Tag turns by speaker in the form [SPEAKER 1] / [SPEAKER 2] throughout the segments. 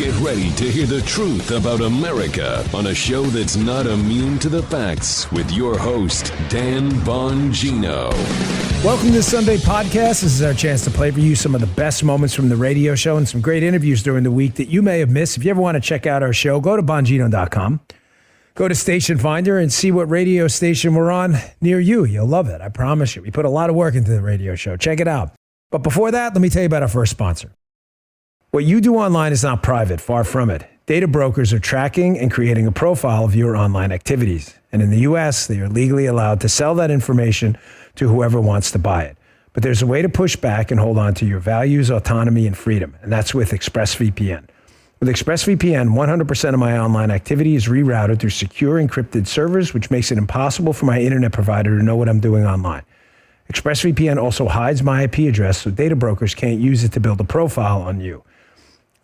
[SPEAKER 1] Get ready to hear the truth about America on a show that's not immune to the facts with your host, Dan Bongino.
[SPEAKER 2] Welcome to the Sunday podcast. This is our chance to play for you some of the best moments from the radio show and some great interviews during the week that you may have missed. If you ever want to check out our show, go to Bongino.com. Go to Station Finder and see what radio station we're on near you. You'll love it. I promise you. We put a lot of work into the radio show. Check it out. But before that, let me tell you about our first sponsor. What you do online is not private, far from it. Data brokers are tracking and creating a profile of your online activities. And in the U.S., they are legally allowed to sell that information to whoever wants to buy it. But there's a way to push back and hold on to your values, autonomy, and freedom. And that's with ExpressVPN. With ExpressVPN, 100% of my online activity is rerouted through secure encrypted servers, which makes it impossible for my internet provider to know what I'm doing online. ExpressVPN also hides my IP address so data brokers can't use it to build a profile on you.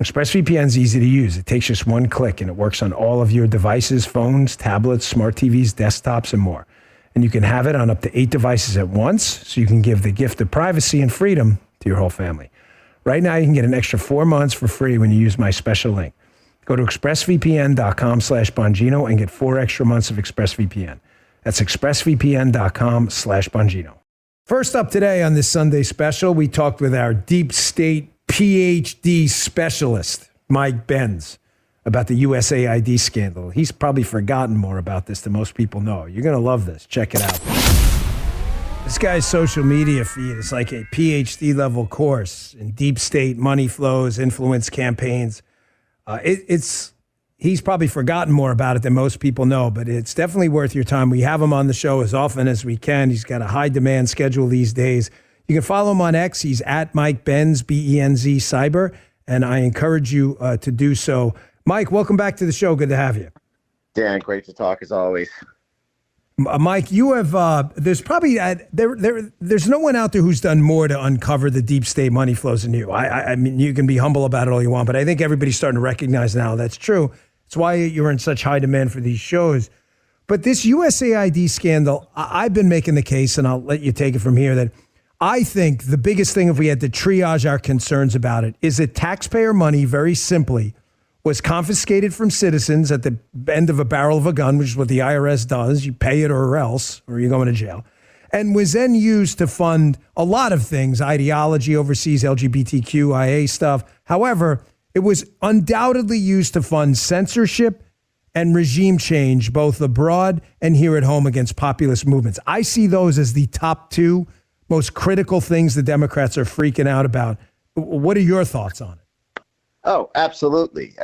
[SPEAKER 2] ExpressVPN is easy to use. It takes just one click and it works on all of your devices, phones, tablets, smart TVs, desktops, and more. And you can have it on up to 8 devices at once, so you can give the gift of privacy and freedom to your whole family. Right now, you can get an extra 4 months for free when you use my special link. Go to expressvpn.com/Bongino and get 4 extra months of ExpressVPN. That's expressvpn.com/Bongino. First up today on this Sunday special, we talked with our deep state PhD specialist, Mike Benz, about the USAID scandal. He's probably forgotten more about this than most people know. You're going to love this. Check it out. This guy's social media feed is like a PhD level course in deep state money flows, influence campaigns. He's probably forgotten more about it than most people know, but it's definitely worth your time. We have him on the show as often as we can. He's got a high demand schedule these days. You can follow him on X. He's at Mike Benz, BENZ Cyber, and I encourage you to do so. Mike, welcome back to the show. Good to have you.
[SPEAKER 3] Dan, great to talk as always.
[SPEAKER 2] Mike, you have, there's probably, there's no one out there who's done more to uncover the deep state money flows than you. I mean, you can be humble about it all you want, but I think everybody's starting to recognize now that's true. It's why you're in such high demand for these shows. But this USAID scandal, I've been making the case, and I'll let you take it from here, that I think the biggest thing, if we had to triage our concerns about it, is that taxpayer money, very simply, was confiscated from citizens at the end of a barrel of a gun, which is what the IRS does. You pay it or else, or you're going to jail. And was then used to fund a lot of things, ideology overseas, LGBTQIA stuff. However, it was undoubtedly used to fund censorship and regime change, both abroad and here at home against populist movements. I see those as the top 2 most critical things the Democrats are freaking out about. What are your thoughts on it?
[SPEAKER 3] Oh, absolutely.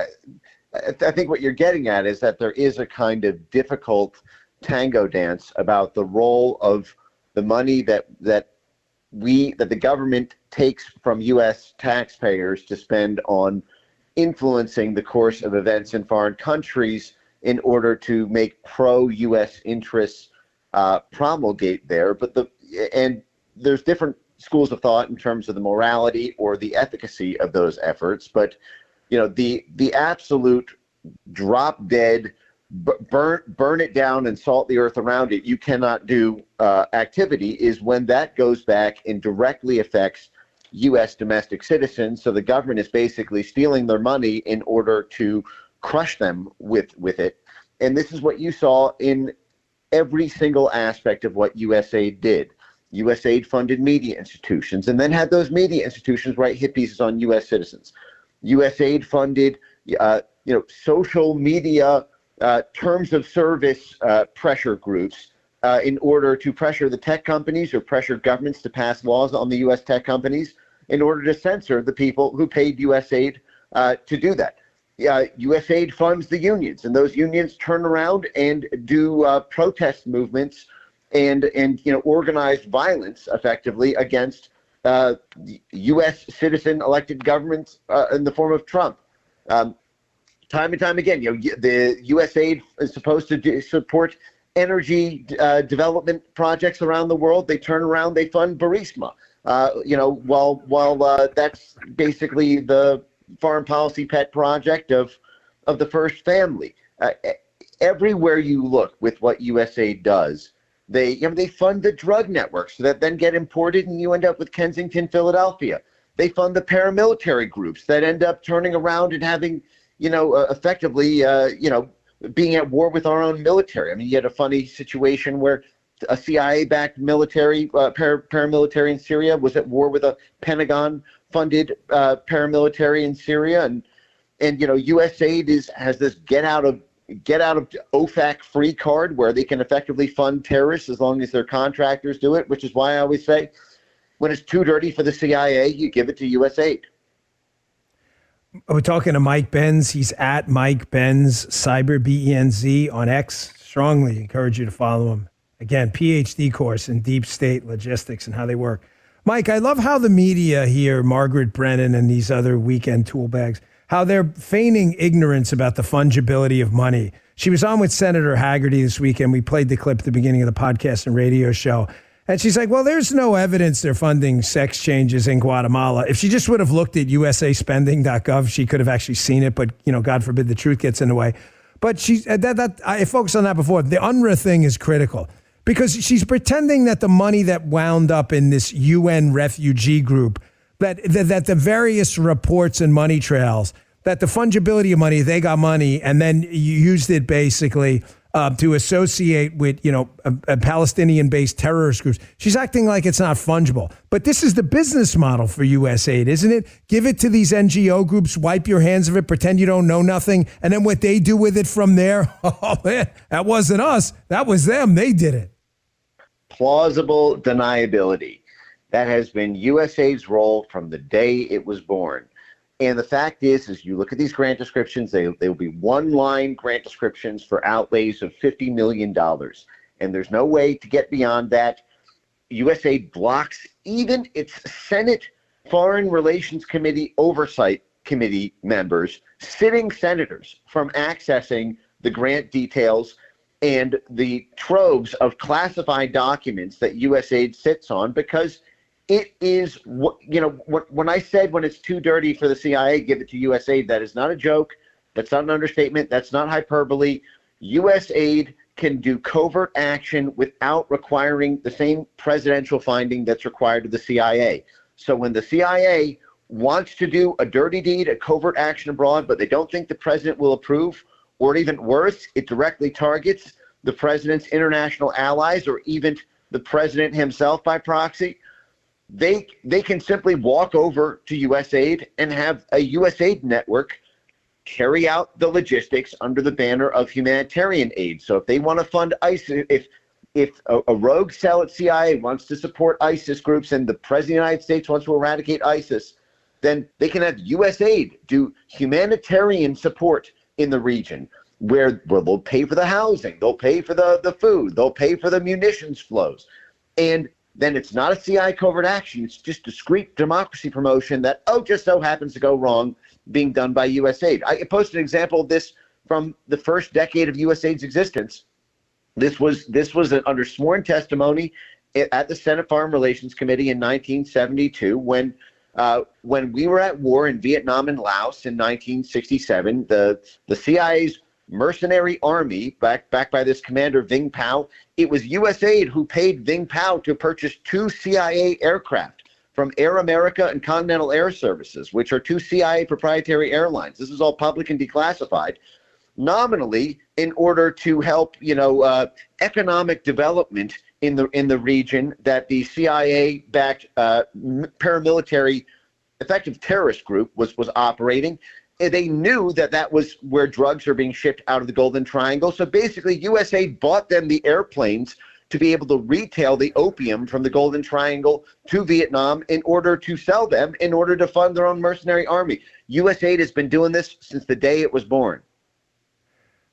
[SPEAKER 3] I think what you're getting at is that there is a kind of difficult tango dance about the role of the money that the government takes from U.S. taxpayers to spend on influencing the course of events in foreign countries in order to make pro-U.S. interests promulgate there. And there's different schools of thought in terms of the morality or the efficacy of those efforts, but the absolute drop dead, burn it down and salt the earth around it, you cannot do activity is when that goes back and directly affects U.S. domestic citizens. So the government is basically stealing their money in order to crush them with it. And this is what you saw in every single aspect of what USAID did. USAID funded media institutions and then had those media institutions write hit pieces on U.S. citizens. USAID funded, social media terms of service pressure groups in order to pressure the tech companies or pressure governments to pass laws on the U.S. tech companies in order to censor the people who paid USAID to do that. USAID funds the unions, and those unions turn around and do protest movements and organized violence effectively against U.S. citizen elected governments in the form of Trump. Time and time again, the USAID is supposed to support energy development projects around the world. They turn around, they fund Burisma. While that's basically the foreign policy pet project of the first family. Everywhere you look with what USAID does, they fund the drug networks that then get imported and you end up with Kensington, Philadelphia. They fund the paramilitary groups that end up turning around and having effectively, being at war with our own military. I mean, you had a funny situation where a CIA-backed military, paramilitary in Syria was at war with a Pentagon-funded paramilitary in Syria, and USAID has this get out of OFAC free card where they can effectively fund terrorists as long as their contractors do it, which is why I always say, when it's too dirty for the CIA, you give it to USAID.
[SPEAKER 2] We're talking to Mike Benz. He's at Mike Benz, Cyber BENZ on X. Strongly encourage you to follow him. Again, PhD course in deep state logistics and how they work. Mike, I love how the media here, Margaret Brennan and these other weekend tool bags, how they're feigning ignorance about the fungibility of money. She was on with Senator Haggerty this weekend. We played the clip at the beginning of the podcast and radio show. And she's like, well, there's no evidence they're funding sex changes in Guatemala. If she just would have looked at usaspending.gov, she could have actually seen it. But, God forbid the truth gets in the way. But I focused on that before. The UNRWA thing is critical because she's pretending that the money that wound up in this UN refugee group, that the various reports and money trails, that the fungibility of money, they got money and then you used it basically to associate with, a Palestinian-based terrorist groups. She's acting like it's not fungible. But this is the business model for USAID, isn't it? Give it to these NGO groups, wipe your hands of it, pretend you don't know nothing, and then what they do with it from there, oh man, that wasn't us. That was them. They did it.
[SPEAKER 3] Plausible deniability. That has been USAID's role from the day it was born. And the fact is you look at these grant descriptions, they will be one-line grant descriptions for outlays of $50 million. And there's no way to get beyond that. USAID blocks even its Senate Foreign Relations Committee Oversight Committee members, sitting senators, from accessing the grant details and the troves of classified documents that USAID sits on, because it is, when I said when it's too dirty for the CIA, give it to USAID, that is not a joke. That's not an understatement. That's not hyperbole. USAID can do covert action without requiring the same presidential finding that's required of the CIA. So when the CIA wants to do a dirty deed, a covert action abroad, but they don't think the president will approve, or even worse, it directly targets the president's international allies or even the president himself by proxy, they can simply walk over to USAID and have a USAID network carry out the logistics under the banner of humanitarian aid. So if they want to fund ISIS, if a rogue cell at CIA wants to support ISIS groups and the president of the United States wants to eradicate ISIS, then they can have USAID do humanitarian support in the region where they'll pay for the housing, they'll pay for the food, they'll pay for the munitions flows. And then it's not a CIA covert action. It's just discrete democracy promotion that, just so happens to go wrong, being done by USAID. I posted an example of this from the first decade of USAID's existence. This was under sworn testimony at the Senate Foreign Relations Committee in 1972 when we were at war in Vietnam and Laos in 1967. The CIA's mercenary army, backed by this commander Ving Pao, it was USAID who paid Ving Pao to purchase 2 CIA aircraft from Air America and Continental Air Services, which are 2 CIA proprietary airlines. This is all public and declassified, nominally in order to help economic development in the region that the CIA-backed paramilitary effective terrorist group was operating. They knew that was where drugs are being shipped out of the Golden Triangle. So basically, USAID bought them the airplanes to be able to retail the opium from the Golden Triangle to Vietnam in order to sell them, in order to fund their own mercenary army. USAID has been doing this since the day it was born.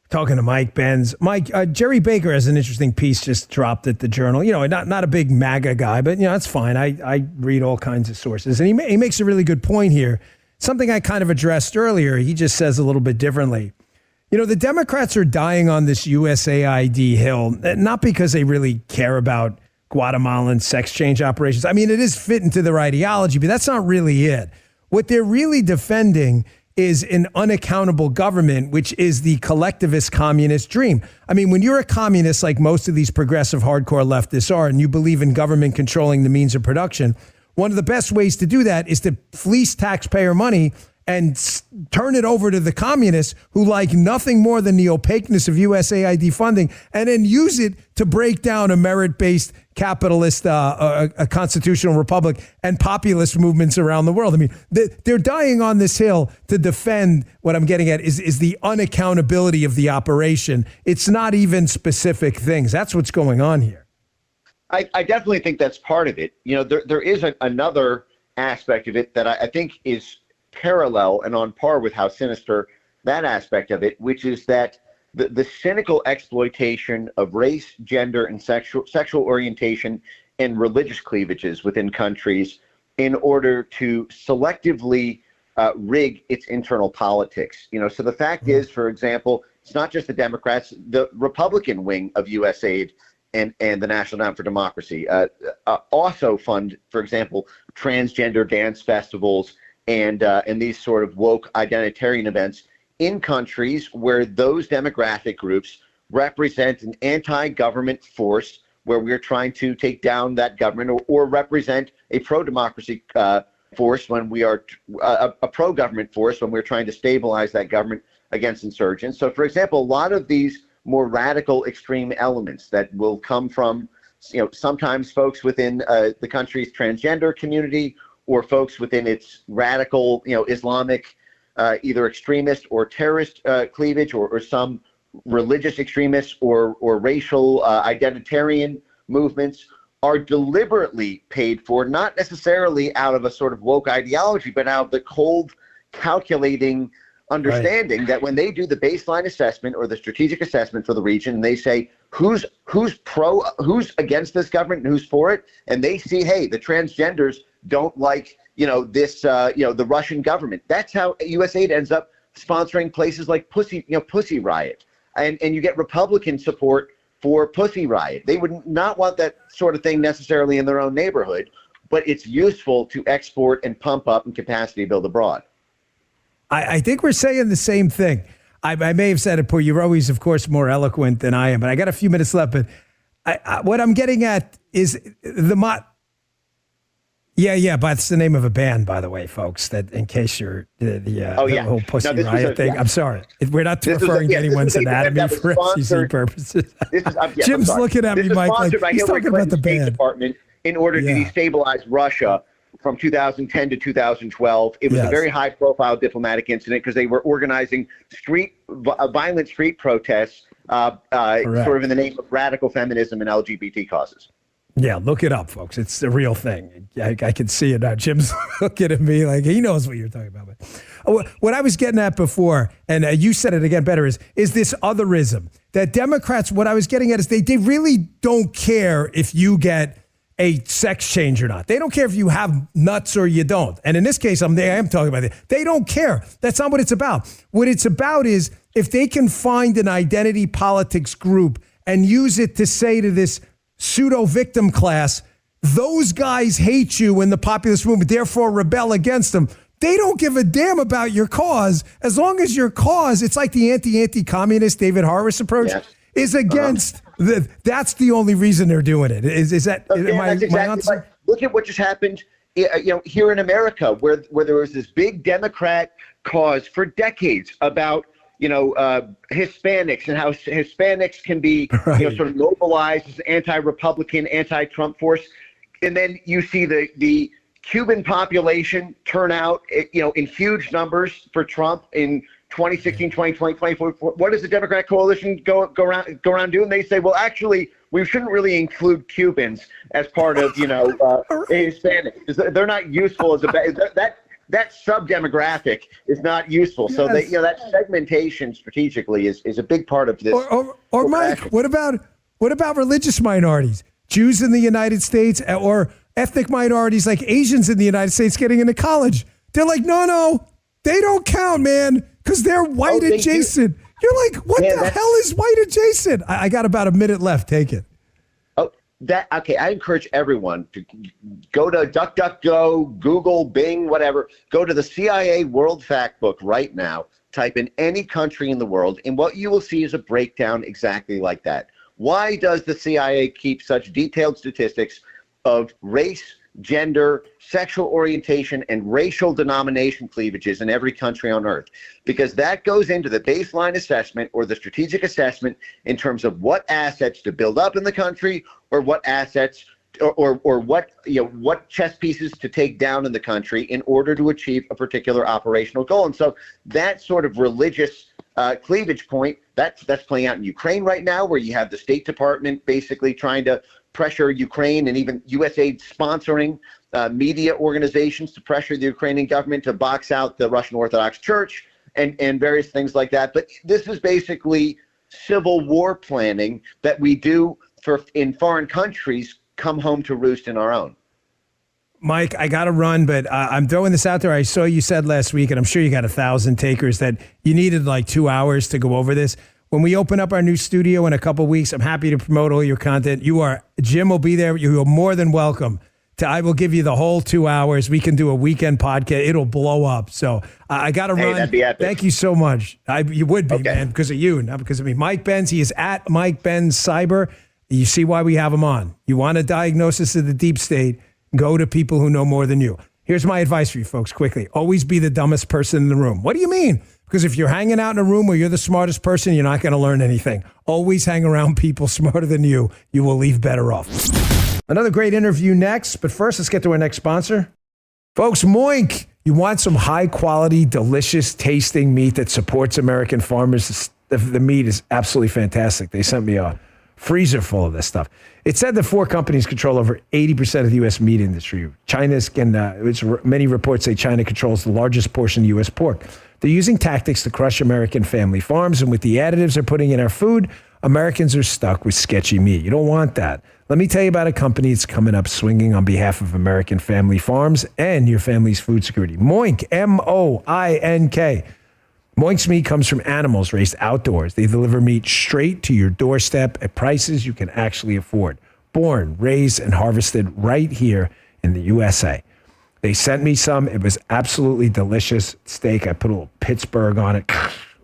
[SPEAKER 2] Talking to Mike Benz. Mike, Jerry Baker has an interesting piece just dropped at the Journal. Not a big MAGA guy, but that's fine. I read all kinds of sources. And he makes a really good point here. Something I kind of addressed earlier, he just says a little bit differently. The Democrats are dying on this USAID hill, not because they really care about Guatemalan sex change operations. I mean, it is fit into their ideology, but that's not really it. What they're really defending is an unaccountable government, which is the collectivist communist dream. I mean, when you're a communist, like most of these progressive hardcore leftists are, and you believe in government controlling the means of production, one of the best ways to do that is to fleece taxpayer money and turn it over to the communists who like nothing more than the opaqueness of USAID funding, and then use it to break down a merit-based capitalist, a constitutional republic, and populist movements around the world. I mean, they're dying on this hill to defend what I'm getting at is the unaccountability of the operation. It's not even specific things. That's what's going on here.
[SPEAKER 3] I definitely think that's part of it. You know, there is another aspect of it that I think is parallel and on par with how sinister that aspect of it, which is that the cynical exploitation of race, gender, and sexual orientation and religious cleavages within countries in order to selectively rig its internal politics. You know, so the fact is, for example, it's not just the Democrats, the Republican wing of USAID and the National Endowment for Democracy also fund, for example, transgender dance festivals and these sort of woke identitarian events in countries where those demographic groups represent an anti-government force where we're trying to take down that government, or represent a pro-democracy force when we are a pro-government force when we're trying to stabilize that government against insurgents. So, for example, a lot of these more radical extreme elements that will come from, you know, sometimes folks within the country's transgender community, or folks within its radical, you know, Islamic, either extremist or terrorist cleavage, or some religious extremists or racial identitarian movements, are deliberately paid for, not necessarily out of a sort of woke ideology, but out of the cold, calculating understanding that when they do the baseline assessment or the strategic assessment for the region, and they say who's against this government and who's for it, and they see, hey, the transgenders don't like, you know, this, the Russian government. That's how USAID ends up sponsoring places like Pussy Riot, and you get Republican support for Pussy Riot. They would not want that sort of thing necessarily in their own neighborhood, but it's useful to export and pump up and capacity build abroad.
[SPEAKER 2] I think we're saying the same thing. I may have said it, Pooh. You're always, of course, more eloquent than I am, but I got a few minutes left. But what I'm getting at is Yeah, but it's the name of a band, by the way, folks. That in case you're the whole Pussy Riot thing. I'm sorry, we're not referring to anyone's anatomy for FCC purposes. Jim's looking at me, Mike, like he's talking about the band.
[SPEAKER 3] Department in order to destabilize Russia from 2010 to 2012. It was a very high-profile diplomatic incident because they were organizing violent street protests, sort of in the name of radical feminism and LGBT causes.
[SPEAKER 2] Yeah, look it up, folks. It's the real thing. I can see it now. Jim's looking at me like he knows what you're talking about. But what I was getting at before, and you said it again better, is this otherism. That Democrats, what I was getting at is they really don't care if you get a sex change or not. They don't care if you have nuts or you don't. And in this case, I am talking about it. They don't care. That's not what it's about. What it's about is if they can find an identity politics group and use it to say to this pseudo-victim class, those guys hate you in the populist movement, therefore rebel against them. They don't give a damn about your cause as long as your cause, it's like the anti-communist David Harris approach, is against that's the only reason they're doing it. Is that
[SPEAKER 3] that's exactly right. Look at what just happened here in America, where there was this big Democrat cause for decades about Hispanics and how Hispanics can be sort of mobilized as anti-Republican, anti-Trump force. And then you see the Cuban population turn out, in huge numbers for Trump in 2016, 2020, 2024. What does the Democrat coalition go around do? And they say, well, actually, we shouldn't really include Cubans as part of, Hispanics. They're not useful as that sub-demographic is not useful. So that segmentation strategically is a big part of this.
[SPEAKER 2] Or Mike, what about religious minorities, Jews in the United States, or ethnic minorities like Asians in the United States getting into college? They're like, no, they don't count, man, because they're white adjacent. You're like, what the hell is white adjacent? I got about a minute left. Take it.
[SPEAKER 3] I encourage everyone to go to DuckDuckGo, Google, Bing, whatever. Go to the CIA World Factbook right now. Type in any country in the world, and what you will see is a breakdown exactly like that. Why does the CIA keep such detailed statistics of race, gender, sexual orientation, and racial denomination cleavages in every country on earth, because that goes into the baseline assessment or the strategic assessment in terms of what assets to build up in the country, or what assets or what chess pieces to take down in the country in order to achieve a particular operational goal. And so that sort of religious cleavage point, that's playing out in Ukraine right now, where you have the State Department basically trying to pressure Ukraine, and even USAID sponsoring media organizations to pressure the Ukrainian government to box out the Russian Orthodox Church and various things like that. But this is basically civil war planning that we do in foreign countries come home to roost in our own.
[SPEAKER 2] Mike, I got to run, but I'm throwing this out there. I saw you said last week, and I'm sure you got 1,000 takers, that you needed like 2 hours to go over this. When we open up our new studio in a couple of weeks, I'm happy to promote all your content. Jim will be there. You are more than welcome. I will give you the whole 2 hours. We can do a weekend podcast. It'll blow up. So I got to run.
[SPEAKER 3] That'd be epic.
[SPEAKER 2] Thank you so much. You would be,
[SPEAKER 3] okay,
[SPEAKER 2] man, because of you, not because of me. Mike Benz, he is at Mike Benz Cyber. You see why we have him on. You want a diagnosis of the deep state, go to people who know more than you. Here's my advice for you folks, quickly. Always be the dumbest person in the room. What do you mean? Because if you're hanging out in a room where you're the smartest person, you're not going to learn anything. Always hang around people smarter than you. You will leave better off. Another great interview next, but first, let's get to our next sponsor. Folks, Moink. You want some high-quality, delicious tasting meat that supports American farmers? The meat is absolutely fantastic. They sent me a freezer full of this stuff. It said that 4 companies control over 80% of the U.S. meat industry. Many reports say China controls the largest portion of U.S. pork. They're using tactics to crush American family farms, and with the additives they're putting in our food, Americans are stuck with sketchy meat. You don't want that. Let me tell you about a company that's coming up swinging on behalf of American family farms and your family's food security. Moink, M-O-I-N-K. Moink's meat comes from animals raised outdoors. They deliver meat straight to your doorstep at prices you can actually afford. Born, raised, and harvested right here in the USA. They sent me some. It was absolutely delicious steak. I put a little Pittsburgh on it,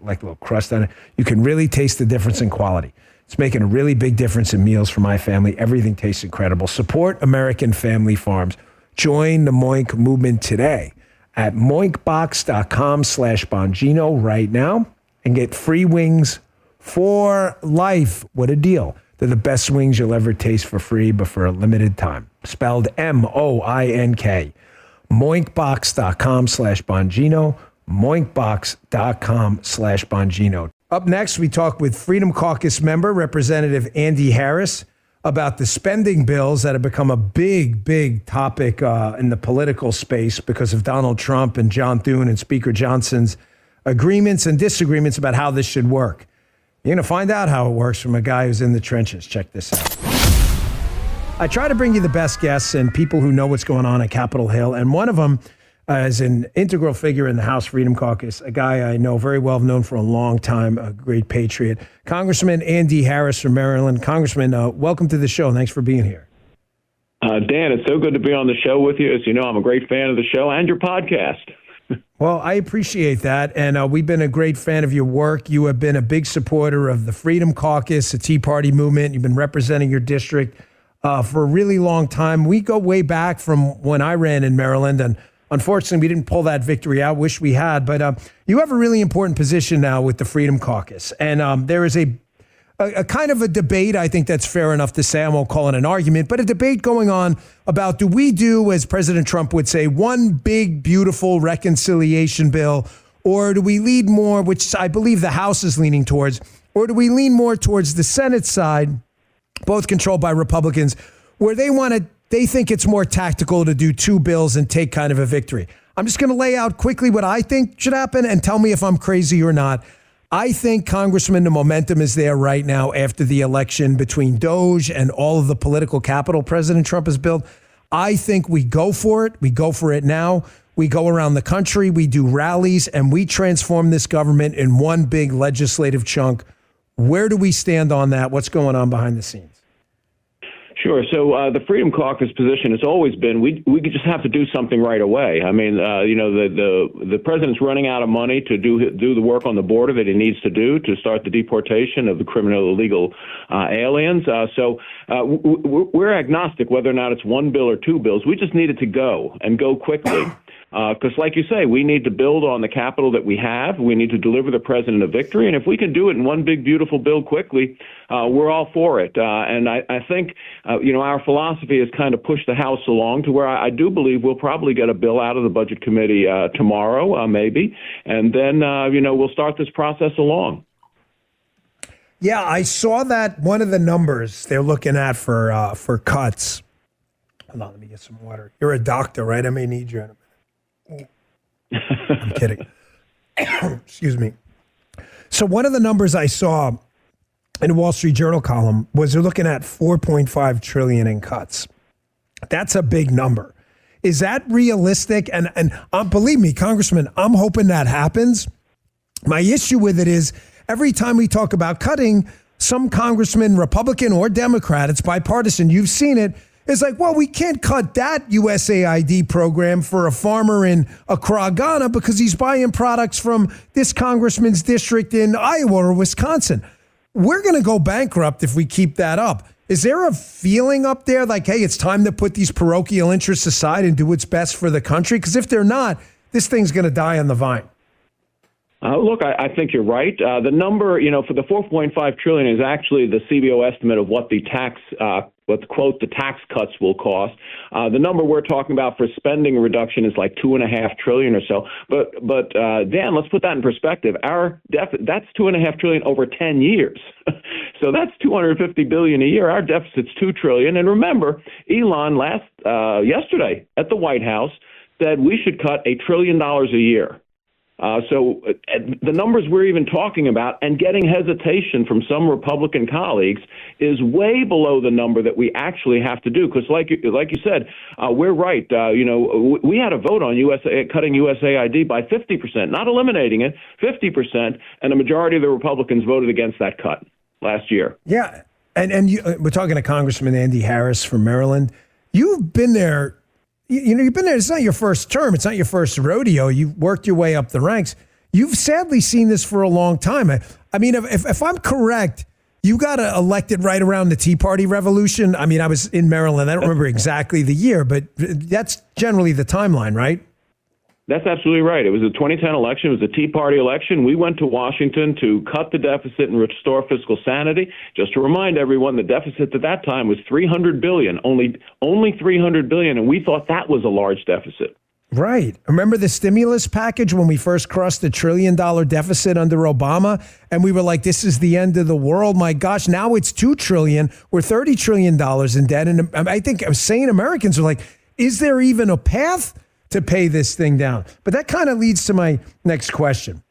[SPEAKER 2] like a little crust on it. You can really taste the difference in quality. It's making a really big difference in meals for my family. Everything tastes incredible. Support American family farms. Join the Moink movement today at moinkbox.com/Bongino right now and get free wings for life. What a deal. They're the best wings you'll ever taste for free, but for a limited time. Spelled M-O-I-N-K. moinkbox.com/Bongino. moinkbox.com/Bongino. Up next, we talk with Freedom Caucus member, Representative Andy Harris, about the spending bills that have become a big, big topic in the political space because of Donald Trump and John Thune and Speaker Johnson's agreements and disagreements about how this should work. You're going to find out how it works from a guy who's in the trenches. Check this out. I try to bring you the best guests and people who know what's going on at Capitol Hill, and one of them is an integral figure in the House Freedom Caucus, a guy I know very well, known for a long time, a great patriot, Congressman Andy Harris from Maryland. Congressman, welcome to the show. Thanks for being here.
[SPEAKER 4] Dan, it's so good to be on the show with you. As you know, I'm a great fan of the show and your podcast.
[SPEAKER 2] Well, I appreciate that, and we've been a great fan of your work. You have been a big supporter of the Freedom Caucus, the Tea Party movement. You've been representing your district for a really long time. We go way back from when I ran in Maryland, and unfortunately, we didn't pull that victory out. Wish we had. But you have a really important position now with the Freedom Caucus. And there is a kind of a debate, I think that's fair enough to say, I won't call it an argument, but a debate going on about, do we do, as President Trump would say, one big, beautiful reconciliation bill, or do we lead more, which I believe the House is leaning towards, or do we lean more towards the Senate side, both controlled by Republicans, where they think it's more tactical to do 2 bills and take kind of a victory. I'm just going to lay out quickly what I think should happen and tell me if I'm crazy or not. I think, Congressman, the momentum is there right now after the election between Doge and all of the political capital President Trump has built. I think we go for it. We go for it now. We go around the country. We do rallies, and we transform this government in one big legislative chunk. Where do we stand on that? What's going on behind the scenes?
[SPEAKER 4] Sure. So the Freedom Caucus position has always been we just have to do something right away. I mean, the president's running out of money to do the work on the border that he needs to do to start the deportation of the criminal illegal aliens. So we're agnostic whether or not it's one bill or two bills. We just need it to go and go quickly. Because, like you say, we need to build on the capital that we have. We need to deliver the president a victory. And if we can do it in one big, beautiful bill quickly, we're all for it. And I think, our philosophy is kind of push the House along to where I do believe we'll probably get a bill out of the Budget Committee tomorrow, maybe. And then, we'll start this process along.
[SPEAKER 2] Yeah, I saw that one of the numbers they're looking at for cuts. Hold on, let me get some water. You're a doctor, right? I may need you in a minute. I'm kidding. Excuse me. So one of the numbers I saw in a Wall Street Journal column was they're looking at $4.5 trillion in cuts. That's a big number. Is that realistic? And believe me, Congressman, I'm hoping that happens. My issue with it is every time we talk about cutting, some congressman, Republican or Democrat, it's bipartisan, you've seen it, it's like, well, we can't cut that USAID program for a farmer in Accra, Ghana, because he's buying products from this congressman's district in Iowa or Wisconsin. We're going to go bankrupt if we keep that up. Is there a feeling up there like, hey, it's time to put these parochial interests aside and do what's best for the country? Because if they're not, this thing's going to die on the vine.
[SPEAKER 4] Look, I think you're right. The number, for the $4.5 trillion is actually the CBO estimate of what the tax, quote, the tax cuts will cost. The number we're talking about for spending reduction is like $2.5 trillion or so. But Dan, let's put that in perspective. That's $2.5 trillion over 10 years. So that's $250 billion a year. Our deficit's $2 trillion. And remember, Elon yesterday at the White House said we should cut $1 trillion a year. So the numbers we're even talking about and getting hesitation from some Republican colleagues is way below the number that we actually have to do. Because like you said, we're right. We had a vote on cutting USAID by 50%, not eliminating it, 50%. And a majority of the Republicans voted against that cut last year.
[SPEAKER 2] Yeah. And we're talking to Congressman Andy Harris from Maryland. You've been there. You've been there. It's not your first term. It's not your first rodeo. You've worked your way up the ranks. You've sadly seen this for a long time. I mean, if I'm correct, you got elected right around the Tea Party revolution. I mean, I was in Maryland. I don't remember exactly the year, but that's generally the timeline, right?
[SPEAKER 4] That's absolutely right. It was a 2010 election. It was a Tea Party election. We went to Washington to cut the deficit and restore fiscal sanity. Just to remind everyone, the deficit at that time was $300 billion, only $300 billion, and we thought that was a large deficit.
[SPEAKER 2] Right. Remember the stimulus package when we first crossed the $1 trillion deficit under Obama, and we were like, this is the end of the world. My gosh, now it's $2 trillion. We're $30 trillion in debt, and I think sane Americans are like, is there even a path to pay this thing down? But that kind of leads to my next question.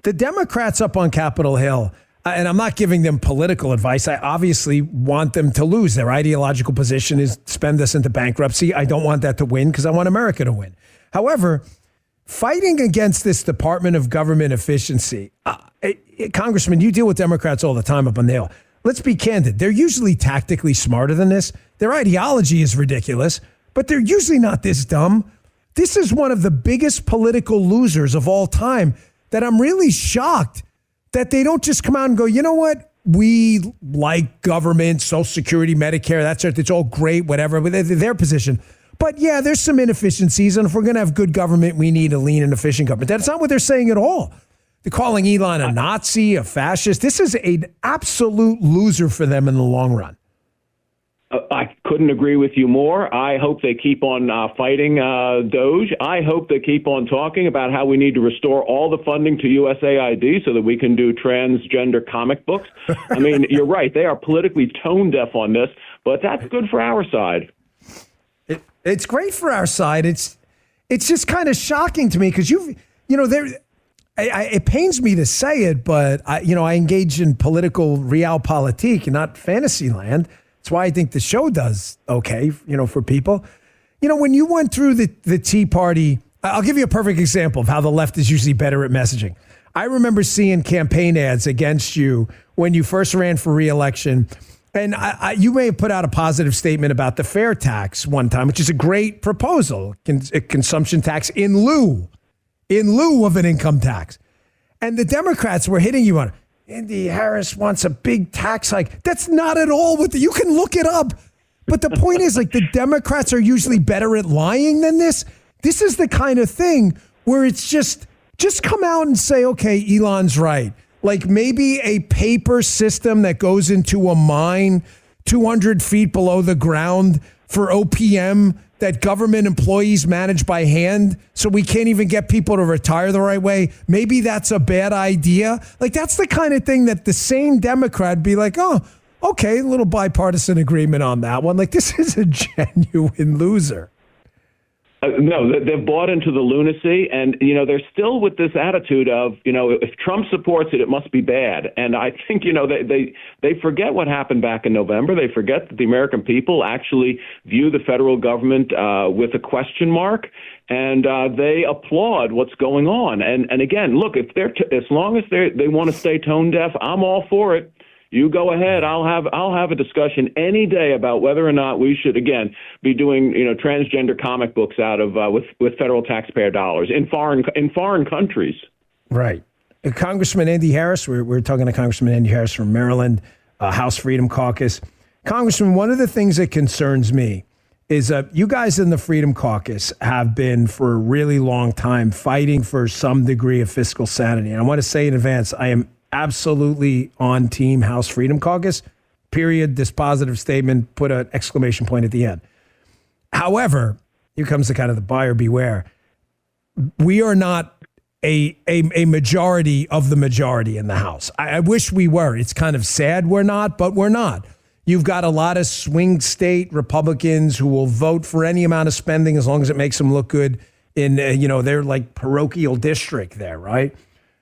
[SPEAKER 2] The Democrats up on Capitol Hill, and I'm not giving them political advice. I obviously want them to lose. Their ideological position is spend us into bankruptcy. I don't want that to win because I want America to win. However, fighting against this Department of Government Efficiency, Congressman, you deal with Democrats all the time up on the Hill. Let's be candid. They're usually tactically smarter than this. Their ideology is ridiculous, but they're usually not this dumb. This is one of the biggest political losers of all time that I'm really shocked that they don't just come out and go, you know what? We like government, Social Security, Medicare, it's all great, whatever, but their position. But yeah, there's some inefficiencies, and if we're going to have good government, we need a lean and efficient government. That's not what they're saying at all. They're calling Elon a Nazi, a fascist. This is an absolute loser for them in the long run.
[SPEAKER 4] I couldn't agree with you more. I hope they keep on fighting DOGE. I hope they keep on talking about how we need to restore all the funding to USAID so that we can do transgender comic books. I mean, you're right. They are politically tone deaf on this, but that's good for our side.
[SPEAKER 2] It's great for our side. It's just kind of shocking to me because it pains me to say it, but I engage in political realpolitik and not fantasy land. That's why I think the show does okay, for people. When you went through the Tea Party, I'll give you a perfect example of how the left is usually better at messaging. I remember seeing campaign ads against you when you first ran for re-election, And you may have put out a positive statement about the fair tax one time, which is a great proposal, a consumption tax in lieu of an income tax. And the Democrats were hitting you on it. Andy Harris wants a big tax hike. That's not at all what you can look it up. But the point is, like, the Democrats are usually better at lying than this. This is the kind of thing where it's just come out and say, okay, Elon's right. Like maybe a paper system that goes into a mine 200 feet below the ground for OPM that government employees manage by hand, so we can't even get people to retire the right way. Maybe that's a bad idea. Like that's the kind of thing that the same Democrat would be like, oh, okay, a little bipartisan agreement on that one. Like this is a genuine loser.
[SPEAKER 4] No, they've bought into the lunacy, and they're still with this attitude of if Trump supports it, it must be bad. And I think they forget what happened back in November. They forget that the American people actually view the federal government with a question mark, and they applaud what's going on. And again, look, if as long as they want to stay tone deaf, I'm all for it. You go ahead. I'll have a discussion any day about whether or not we should again be doing transgender comic books out of with federal taxpayer dollars in foreign countries.
[SPEAKER 2] Right, Congressman Andy Harris. We're talking to Congressman Andy Harris from Maryland, House Freedom Caucus. Congressman, one of the things that concerns me is you guys in the Freedom Caucus have been for a really long time fighting for some degree of fiscal sanity. And I want to say in advance, I am absolutely on team House Freedom Caucus, period. This positive statement, put an exclamation point at the end. However, here comes the kind of the buyer beware. We are not a majority of the majority in the House. I wish we were. It's kind of sad we're not, but we're not. You've got a lot of swing state Republicans who will vote for any amount of spending as long as it makes them look good in, their like parochial district there, right?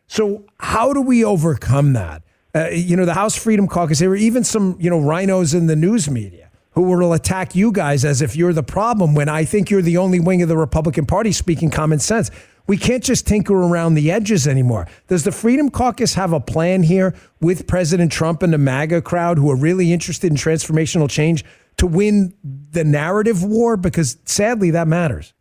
[SPEAKER 2] So how do we overcome that? The House Freedom Caucus, there were even some, rhinos in the news media who will attack you guys as if you're the problem when I think you're the only wing of the Republican Party speaking common sense. We can't just tinker around the edges anymore. Does the Freedom Caucus have a plan here with President Trump and the MAGA crowd who are really interested in transformational change to win the narrative war? Because sadly, that matters.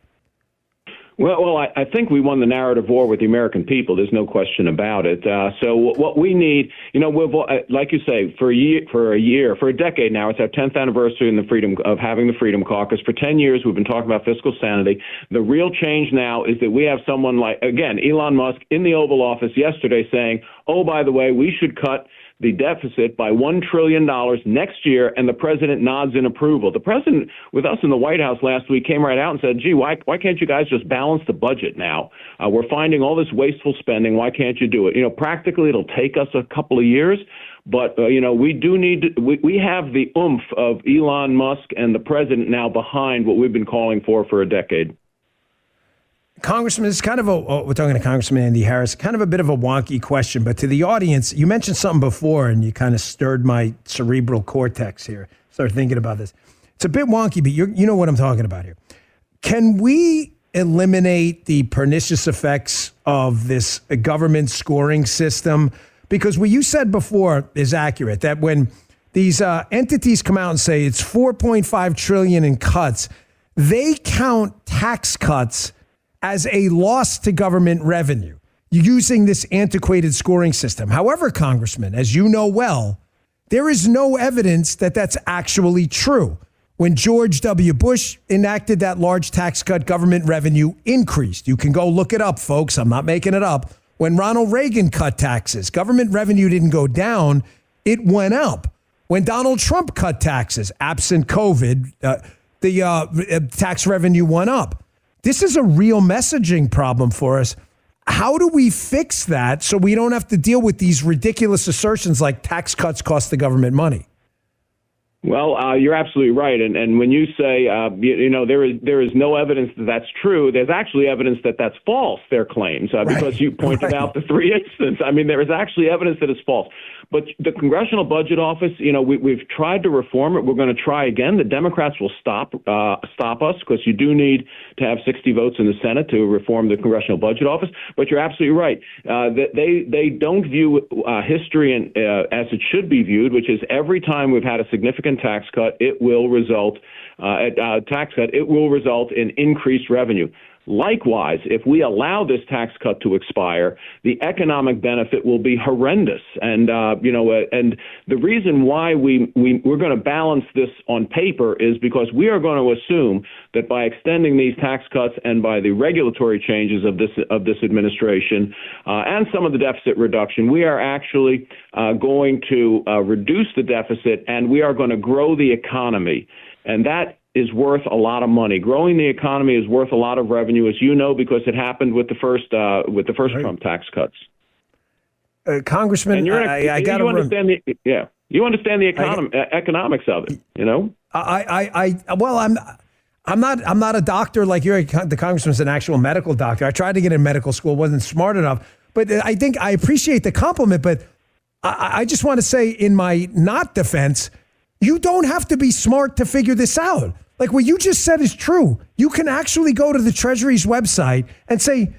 [SPEAKER 4] Well, I think we won the narrative war with the American people. There's no question about it. So what we need, we've, like you say, for a decade now, it's our 10th anniversary of having the Freedom Caucus. For 10 years, we've been talking about fiscal sanity. The real change now is that we have someone like, again, Elon Musk in the Oval Office yesterday saying, oh, by the way, we should cut the deficit by $1 trillion next year, and the president nods in approval. The president, with us in the White House last week, came right out and said, gee, why can't you guys just balance the budget now? We're finding all this wasteful spending. Why can't you do it? Practically it'll take us a couple of years, but, we do need to, we have the oomph of Elon Musk and the president now behind what we've been calling for a decade.
[SPEAKER 2] Congressman, it's kind of we're talking to Congressman Andy Harris, kind of a bit of a wonky question, but to the audience, you mentioned something before and you kind of stirred my cerebral cortex here. Started thinking about this. It's a bit wonky, but you know what I'm talking about here. Can we eliminate the pernicious effects of this government scoring system? Because what you said before is accurate, that when these entities come out and say it's $4.5 trillion in cuts, they count tax cuts as a loss to government revenue using this antiquated scoring system. However, Congressman, as you know well, there is no evidence that that's actually true. When George W. Bush enacted that large tax cut, government revenue increased. You can go look it up, folks. I'm not making it up. When Ronald Reagan cut taxes, government revenue didn't go down, it went up. When Donald Trump cut taxes, absent COVID, the tax revenue went up. This is a real messaging problem for us. How do we fix that so we don't have to deal with these ridiculous assertions like tax cuts cost the government money?
[SPEAKER 4] Well, you're absolutely right, and when you say there is no evidence that that's true, there's actually evidence that that's false. Their claims, because you pointed out the three instances. I mean, there is actually evidence that it's false. But the Congressional Budget Office, we've tried to reform it. We're going to try again. The Democrats will stop us because you do need to have 60 votes in the Senate to reform the Congressional Budget Office. But you're absolutely right. They don't view history as it should be viewed, which is every time we've had a significant tax cut, it will result in increased revenue. Likewise, if we allow this tax cut to expire, the economic benefit will be horrendous. And and the reason why we're going to balance this on paper is because we are going to assume that by extending these tax cuts and by the regulatory changes of this administration and some of the deficit reduction, we are actually going to reduce the deficit, and we are going to grow the economy, and that is worth a lot of money. Growing the economy is worth a lot of revenue, as you know, because it happened with the first right. Trump tax cuts.
[SPEAKER 2] Congressman, I got to
[SPEAKER 4] understand you understand the economics of it.
[SPEAKER 2] I'm not a doctor like you're. The congressman's an actual medical doctor. I tried to get in medical school, wasn't smart enough, but I think I appreciate the compliment. But I just want to say, in my not defense, you don't have to be smart to figure this out. Like what you just said is true. You can actually go to the Treasury's website and say,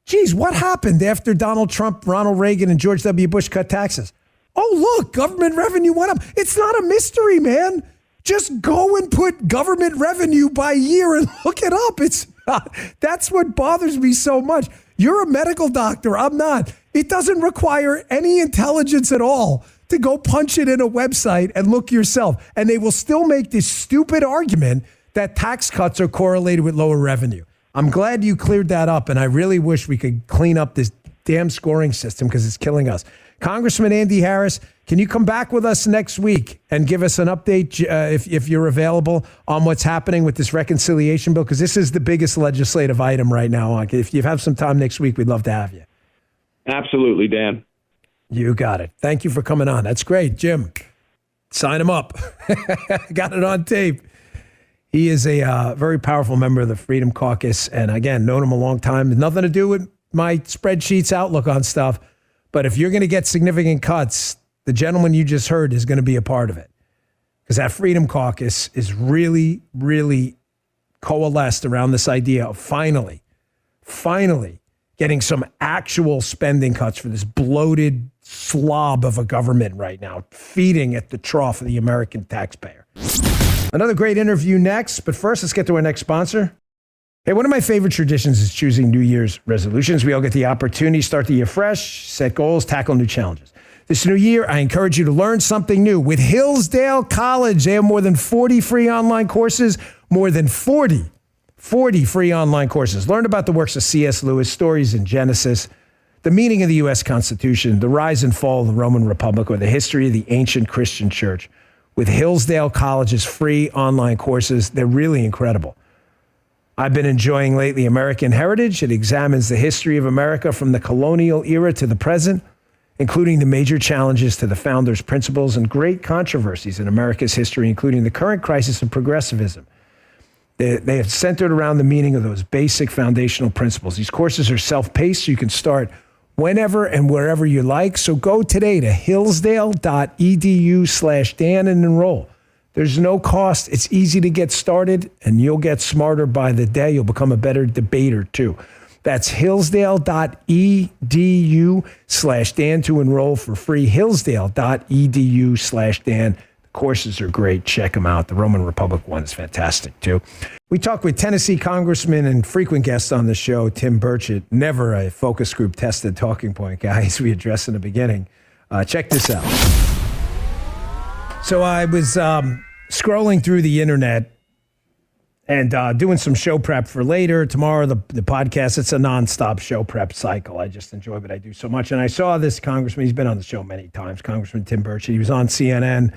[SPEAKER 2] geez, what happened after Donald Trump, Ronald Reagan, and George W. Bush cut taxes? Oh, look, government revenue went up. It's not a mystery, man. Just go and put government revenue by year and look it up. That's what bothers me so much. You're a medical doctor. I'm not. It doesn't require any intelligence at all to go punch it in a website and look yourself. And they will still make this stupid argument that tax cuts are correlated with lower revenue. I'm glad you cleared that up, and I really wish we could clean up this damn scoring system because it's killing us. Congressman Andy Harris, can you come back with us next week and give us an update, if you're available, on what's happening with this reconciliation bill? Because this is the biggest legislative item right now. If you have some time next week, we'd love to have you. Absolutely, Dan. You got it. Thank you for coming on. That's great. Jim, sign him up. Got it on tape. He is a very powerful member of the Freedom Caucus. And again, known him a long time. Nothing to do with my spreadsheets outlook on stuff. But if you're going to get significant cuts, the gentleman you just heard is going to be a part of it. Because that Freedom Caucus is really, really coalesced around this idea of finally getting some actual spending cuts for this bloated slob of a government right now, feeding at the trough of the American taxpayer. Another great interview next, but first, let's get to our next sponsor. Hey, one of my favorite traditions is choosing New Year's resolutions. We all get the opportunity to start the year fresh, set goals, tackle new challenges. This new year, I encourage you to learn something new. With Hillsdale College, they have more than 40 free online courses, more than 40 free online courses. Learn about the works of C.S. Lewis, stories in Genesis, the meaning of the U.S. Constitution, the rise and fall of the Roman Republic, or the history of the ancient Christian church. With Hillsdale College's free online courses, they're really incredible. I've been enjoying lately American Heritage. It examines the history of America from the colonial era to the present, including the major challenges to the founders' principles and great controversies in America's history, including the current crisis of progressivism. They have centered around the meaning of those basic foundational principles. These courses are self-paced, so you can start whenever and wherever you like. So go today to hillsdale.edu/Dan and enroll. There's no cost. It's easy to get started, and you'll get smarter by the day. You'll become a better debater, too. That's hillsdale.edu/Dan to enroll for free. Hillsdale.edu/Dan. Courses are great. Check them out. The Roman Republic one is fantastic, too. We talked with Tennessee Congressman and frequent guest on the show, Tim Burchett, never a focus group tested talking point guy, as we addressed in the beginning. Check this out. So I was scrolling through the internet and doing some show prep for later. Tomorrow, the podcast, it's a nonstop show prep cycle. I just enjoy what I do so much. And I saw this congressman. He's been on the show many times, Congressman Tim Burchett. He was on CNN.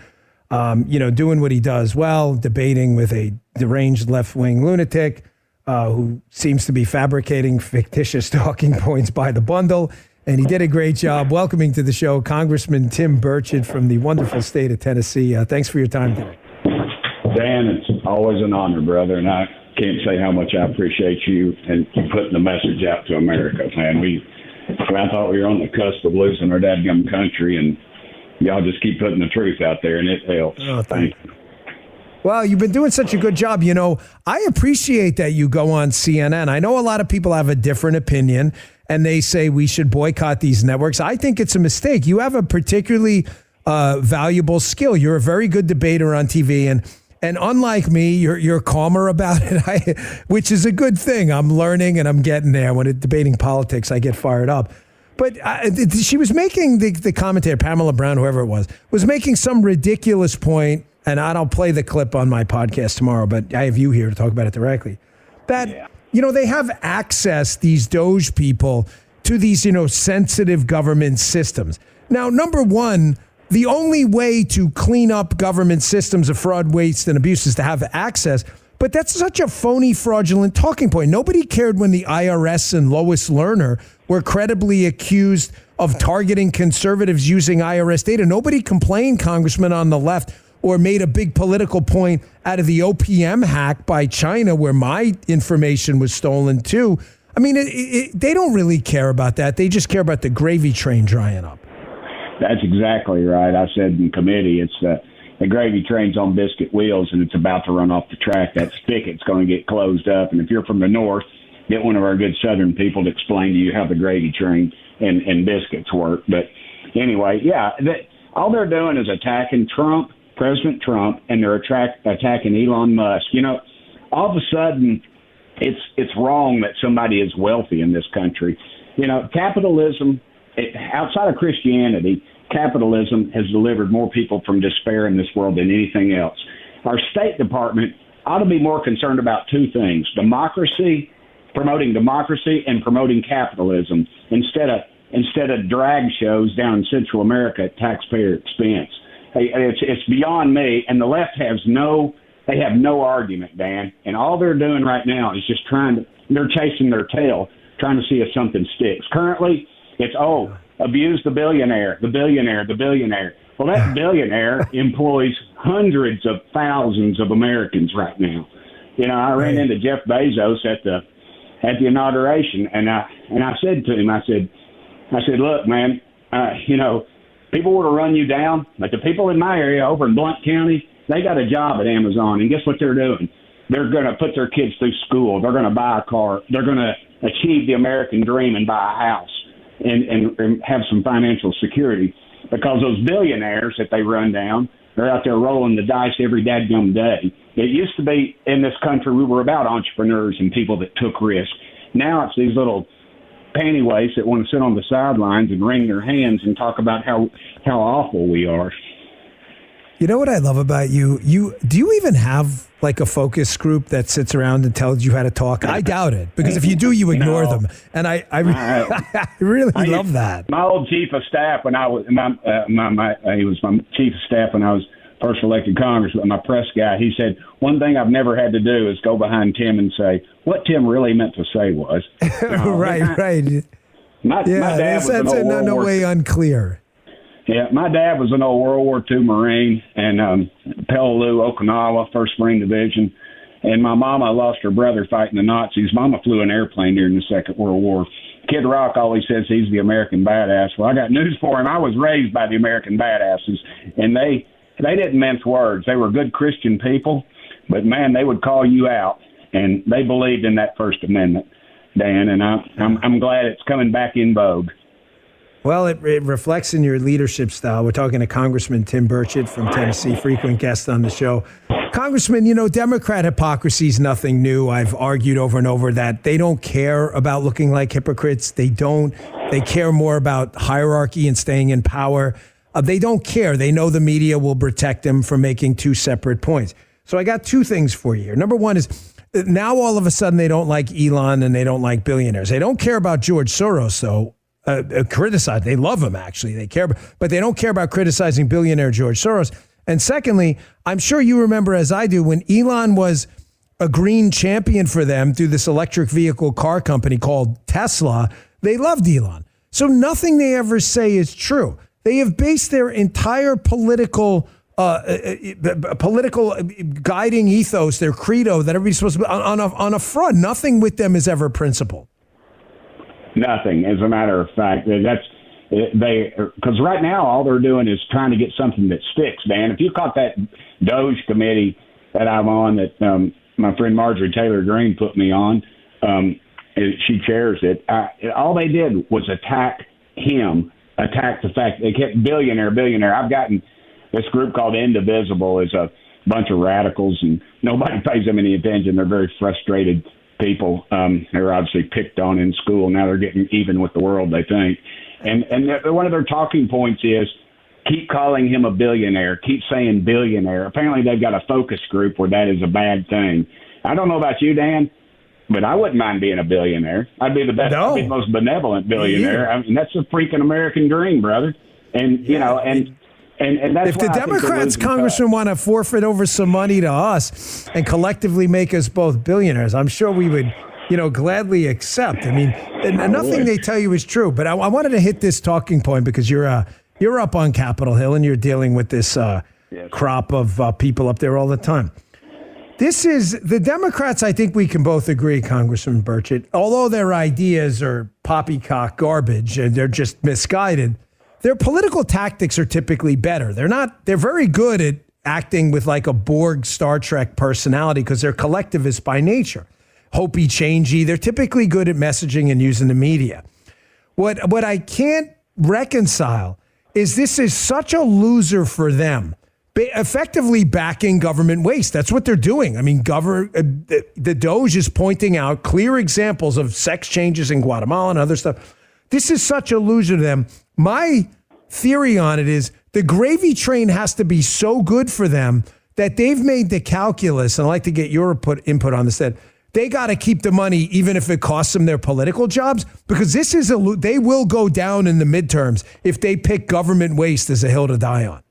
[SPEAKER 2] Doing what he does well, debating with a deranged left-wing lunatic who seems to be fabricating fictitious talking points by the bundle. And he did a great job welcoming to the show Congressman Tim Burchett from the wonderful state of Tennessee. Thanks for your time today.
[SPEAKER 5] Dan, it's always an honor, brother, and I can't say how much I appreciate you and putting the message out to America, man. I thought we were on the cusp of losing our dadgum country, and y'all just keep putting the truth out there, and it helps.
[SPEAKER 2] Oh, thank you. Well, you've been doing such a good job. You know, I appreciate that you go on CNN. I know a lot of people have a different opinion, and they say we should boycott these networks. I think it's a mistake. You have a particularly valuable skill. You're a very good debater on TV, and unlike me, you're calmer about it, which is a good thing. I'm learning and I'm getting there. When debating politics, I get fired up. But she was making, the commentator, Pamela Brown, whoever it was making some ridiculous point, and I'll play the clip on my podcast tomorrow, but I have you here to talk about it directly. That, you know, they have access, these Doge people, to these, you know, sensitive government systems. Now, number one, the only way to clean up government systems of fraud, waste, and abuse is to have access. But that's such a phony, fraudulent talking point. Nobody cared when the IRS and Lois Lerner were credibly accused of targeting conservatives using IRS data. Nobody complained, Congressman, on the left, or made a big political point out of the OPM hack by China where my information was stolen too. I mean, they don't really care about that. They just care about the gravy train drying up.
[SPEAKER 5] That's exactly right. I said in committee, it's the gravy train's on biscuit wheels, and it's about to run off the track. That spigot's going to get closed up. And if you're from the north, get one of our good Southern people to explain to you how the gravy train and biscuits work. But anyway, all they're doing is attacking Trump, President Trump, and they're attacking Elon Musk. You know, all of a sudden, it's wrong that somebody is wealthy in this country. You know, capitalism, outside of Christianity, capitalism has delivered more people from despair in this world than anything else. Our State Department ought to be more concerned about two things: promoting democracy and promoting capitalism instead of drag shows down in Central America at taxpayer expense. It's beyond me, and the left has no argument, Dan. And all they're doing right now is just they're chasing their tail, trying to see if something sticks. Currently, it's, abuse the billionaire. Well, that billionaire employs hundreds of thousands of Americans right now. You know, I ran into Jeff Bezos at the inauguration, and I said to him, I said, look, man, you know, people would have run you down, but the people in my area over in Blount County, they got a job at Amazon, and guess what they're doing? They're going to put their kids through school. They're going to buy a car. They're going to achieve the American dream and buy a house and have some financial security, because those billionaires that they run down, they're out there rolling the dice every dadgum day. It used to be in this country we were about entrepreneurs and people that took risks. Now it's these little pantyweights that want to sit on the sidelines and wring their hands and talk about how awful we are.
[SPEAKER 2] You know what I love about you? Do you even have like a focus group that sits around and tells you how to talk? I doubt it, because if you do, you ignore them. And I really love that.
[SPEAKER 5] My old chief of staff, when I was he was my chief of staff when I was first elected congressman, my press guy, he said, one thing I've never had to do is go behind Tim and say, what Tim really meant to say was.
[SPEAKER 2] Right.
[SPEAKER 5] My dad was an old
[SPEAKER 2] no way unclear.
[SPEAKER 5] Yeah, my dad was an old World War II Marine and Peleliu, Okinawa, 1st Marine Division. And my mama lost her brother fighting the Nazis. Mama flew an airplane during the Second World War. Kid Rock always says he's the American badass. Well, I got news for him. I was raised by the American badasses, and they didn't mince words. They were good Christian people, but, man, they would call you out, and they believed in that First Amendment, Dan, and I'm glad it's coming back in vogue.
[SPEAKER 2] Well, it reflects in your leadership style. We're talking to Congressman Tim Burchett from Tennessee, frequent guest on the show. Congressman, you know, Democrat hypocrisy is nothing new. I've argued over and over that they don't care about looking like hypocrites. They care more about hierarchy and staying in power. They don't care. They know the media will protect them from making two separate points. So I got two things for you here. Number one is now all of a sudden they don't like Elon and they don't like billionaires. They don't care about George Soros, though. Criticize. They love him, actually. They care, but they don't care about criticizing billionaire George Soros. And secondly, I'm sure you remember, as I do, when Elon was a green champion for them through this electric vehicle car company called Tesla, they loved Elon. So nothing they ever say is true. They have based their entire political political guiding ethos, their credo that everybody's supposed to be on a front. Nothing with them is ever principled.
[SPEAKER 5] Nothing. As a matter of fact, because right now all they're doing is trying to get something that sticks, Dan. If you caught that Doge committee that I'm on, that my friend Marjorie Taylor Greene put me on, she chairs it. All they did was attack him, attack the fact they kept billionaire. I've gotten this group called Indivisible is a bunch of radicals, and nobody pays them any attention. They're very frustrated people. They're obviously picked on in school. Now they're getting even with the world, they think. And one of their talking points is keep calling him a billionaire, keep saying billionaire. Apparently they've got a focus group where that is a bad thing. I don't know about you, Dan, but I wouldn't mind being a billionaire. I'd be the best, I'd be the most benevolent billionaire. I mean, that's a freaking American dream, brother. And, you know, and that's
[SPEAKER 2] if the Democrats, Congressman, want to forfeit over some money to us and collectively make us both billionaires, I'm sure we would, gladly accept. I mean, nothing they tell you is true. But I wanted to hit this talking point because you're up on Capitol Hill and you're dealing with this crop of people up there all the time. This is the Democrats. I think we can both agree, Congressman Burchett, although their ideas are poppycock garbage and they're just misguided, their political tactics are typically better. They're very good at acting with like a Borg Star Trek personality because they're collectivist by nature. Hopey, changey. They're typically good at messaging and using the media. What I can't reconcile is this is such a loser for them. Effectively backing government waste. That's what they're doing. I mean, the Doge is pointing out clear examples of sex changes in Guatemala and other stuff. This is such a loser to them. My theory on it is the gravy train has to be so good for them that they've made the calculus, and I'd like to get your input on this, that they got to keep the money even if it costs them their political jobs, because this is they will go down in the midterms if they pick government waste as a hill to die on.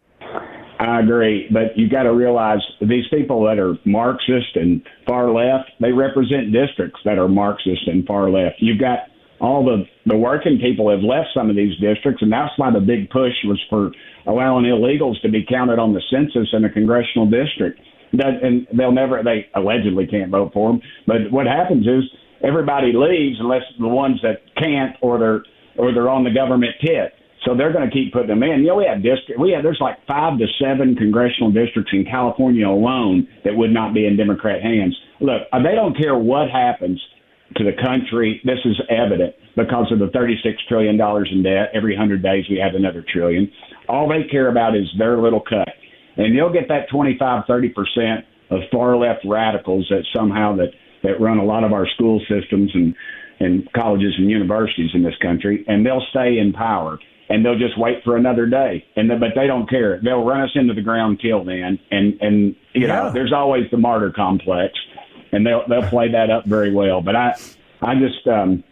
[SPEAKER 5] I agree, but you got to realize these people that are Marxist and far left, they represent districts that are Marxist and far left. You've got all the working people have left some of these districts, and that's why the big push was for allowing illegals to be counted on the census in a congressional district. And they allegedly can't vote for them. But what happens is everybody leaves unless the ones that can't or they're on the government tit. So they're going to keep putting them in. There's like 5 to 7 congressional districts in California alone that would not be in Democrat hands. Look, they don't care what happens to the country. This is evident because of the $36 trillion in debt. Every 100 days we have another trillion. All they care about is their little cut. And you'll get that 25-30% of far-left radicals that somehow that run a lot of our school systems and colleges and universities in this country, and they'll stay in power. And they'll just wait for another day. But they don't care. They'll run us into the ground till then. And you know, there's always the martyr complex, and they'll play that up very well. But I just and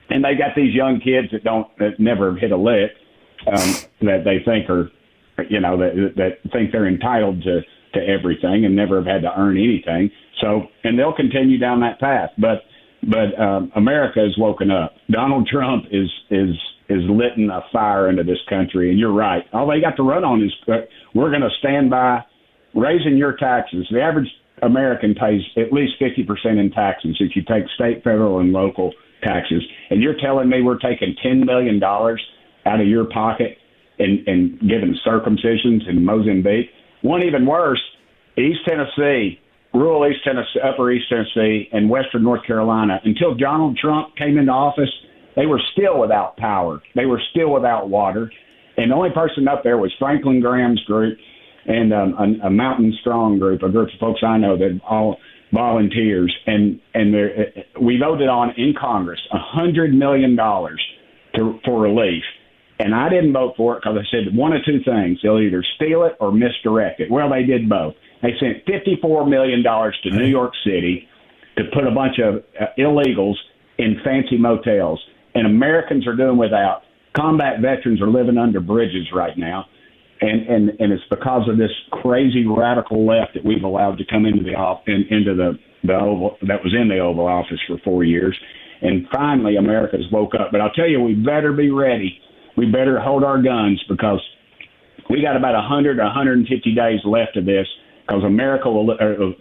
[SPEAKER 5] they got these young kids that never hit a lick, that they think are, that think they're entitled to everything and never have had to earn anything. So, and they'll continue down that path. But America has woken up. Donald Trump is litting a fire into this country, and you're right. All they got to run on is we're going to stand by raising your taxes. The average American pays at least 50% in taxes if you take state, federal, and local taxes. And you're telling me we're taking $10 million out of your pocket and giving circumcisions in Mozambique? One even worse, East Tennessee, rural East Tennessee, Upper East Tennessee, and Western North Carolina, until Donald Trump came into office, they were still without power. They were still without water. And the only person up there was Franklin Graham's group and a Mountain Strong group, a group of folks I know that all volunteers. And we voted on in Congress $100 million for relief. And I didn't vote for it because I said one of two things. They'll either steal it or misdirect it. Well, they did both. They sent $54 million to New York City to put a bunch of illegals in fancy motels. And Americans are doing without. Combat veterans are living under bridges right now. And it's because of this crazy radical left that we've allowed to come into the Oval, that was in the Oval Office for 4 years. And finally, America's woke up. But I'll tell you, we better be ready. We better hold our guns because We got about 100 or 150 days left of this because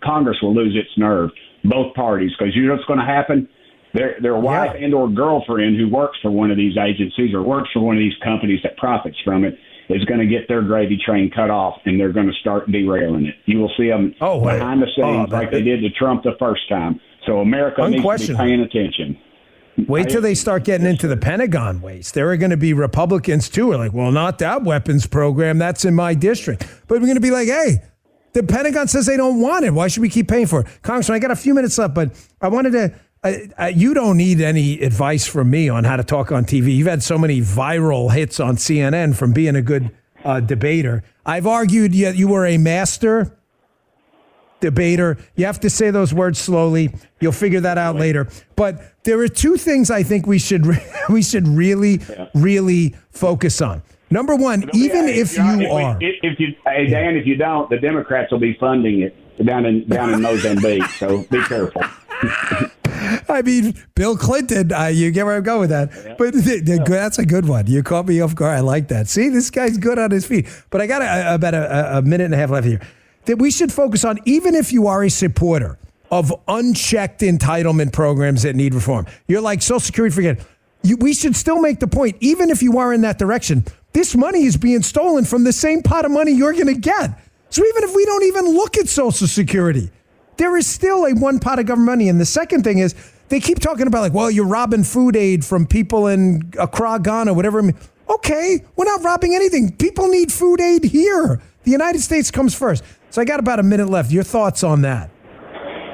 [SPEAKER 5] Congress will lose its nerve, both parties, because you know what's going to happen? Their wife and or girlfriend who works for one of these agencies or works for one of these companies that profits from it is going to get their gravy train cut off, and they're going to start derailing it. You will see them behind the scenes like they did to Trump the first time. So America needs to be paying attention.
[SPEAKER 2] Wait till they start getting into the Pentagon waste. There are going to be Republicans, too, who are like, well, not that weapons program. That's in my district. But we're going to be like, hey, the Pentagon says they don't want it. Why should we keep paying for it? Congressman, I got a few minutes left, but I wanted to you don't need any advice from me on how to talk on TV. You've had so many viral hits on CNN from being a good debater. I've argued you were a master debater. You have to say those words slowly. You'll figure that out later. But there are two things I think we should really focus on. Number one, even if you are,
[SPEAKER 5] Dan, if you don't, the Democrats will be funding it down in Mozambique. So be careful.
[SPEAKER 2] I mean, Bill Clinton, you get where I'm going with that. Yeah. But that's a good one. You caught me off guard. I like that. See, this guy's good on his feet. But I got about a minute and a half left here. That we should focus on, even if you are a supporter of unchecked entitlement programs that need reform. You're like, Social Security, forget it. We should still make the point, even if you are in that direction, this money is being stolen from the same pot of money you're going to get. So even if we don't even look at Social Security, there is still a one pot of government money. And the second thing is, they keep talking about like, well, you're robbing food aid from people in Accra, Ghana, whatever. Okay, we're not robbing anything. People need food aid here. The United States comes first. So I got about a minute left. Your thoughts on that?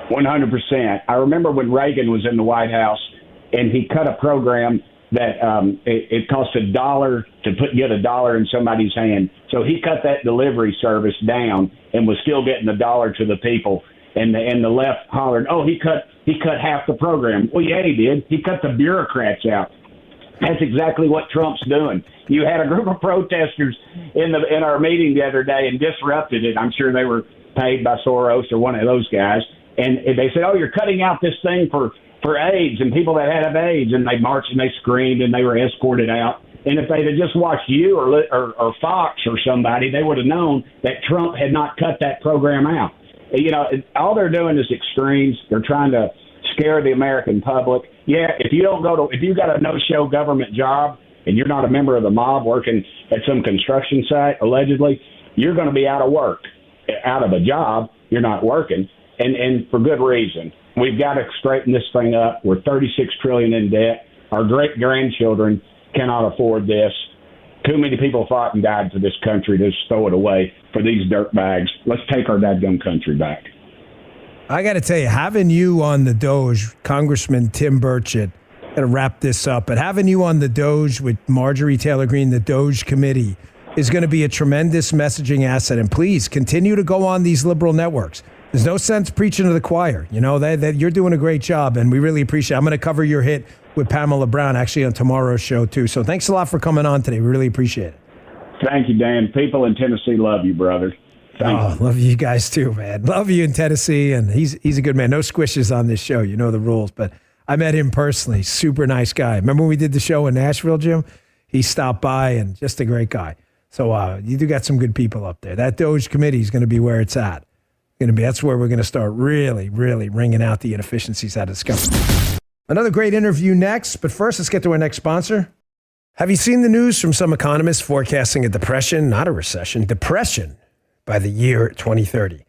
[SPEAKER 5] 100%. I remember when Reagan was in the White House and he cut a program that it cost $1 to get $1 in somebody's hand. So he cut that delivery service down and was still getting $1 to the people. And the left hollered, oh, he cut half the program. Well, yeah, he did. He cut the bureaucrats out. That's exactly what Trump's doing. You had a group of protesters in our meeting the other day and disrupted it. I'm sure they were paid by Soros or one of those guys. And they said, oh, you're cutting out this thing for AIDS and people that have AIDS. And they marched and they screamed and they were escorted out. And if they'd have just watched you or Fox or somebody, they would have known that Trump had not cut that program out. You know, all they're doing is extremes. They're trying to scare the American public. Yeah, if you got a no-show government job and you're not a member of the mob working at some construction site, allegedly, you're going to be out of work, out of a job. You're not working, and for good reason. We've got to straighten this thing up. We're $36 trillion in debt. Our great-grandchildren cannot afford this. Too many people fought and died for this country to just throw it away for these dirt bags. Let's take our dadgum country back.
[SPEAKER 2] I got to tell you, having you on the Doge, Congressman Tim Burchett, got to wrap this up, but having you on the Doge with Marjorie Taylor Greene, the Doge Committee, is going to be a tremendous messaging asset. And please continue to go on these liberal networks. There's no sense preaching to the choir. You know, that you're doing a great job, and we really appreciate it. I'm going to cover your hit with Pamela Brown, actually, on tomorrow's show, too. So thanks a lot for coming on today. We really appreciate it.
[SPEAKER 5] Thank you, Dan. People in Tennessee love you, brother.
[SPEAKER 2] Love you guys too, man. Love you in Tennessee, and he's a good man. No squishes on this show. You know the rules, but I met him personally. Super nice guy. Remember when we did the show in Nashville, Jim? He stopped by, and just a great guy. So you do got some good people up there. That Doge Committee is going to be where it's at. That's where we're going to start really, really wringing out the inefficiencies out of this government. Another great interview next, but first, let's get to our next sponsor. Have you seen the news from some economists forecasting a depression, not a recession, depression by the year 2030?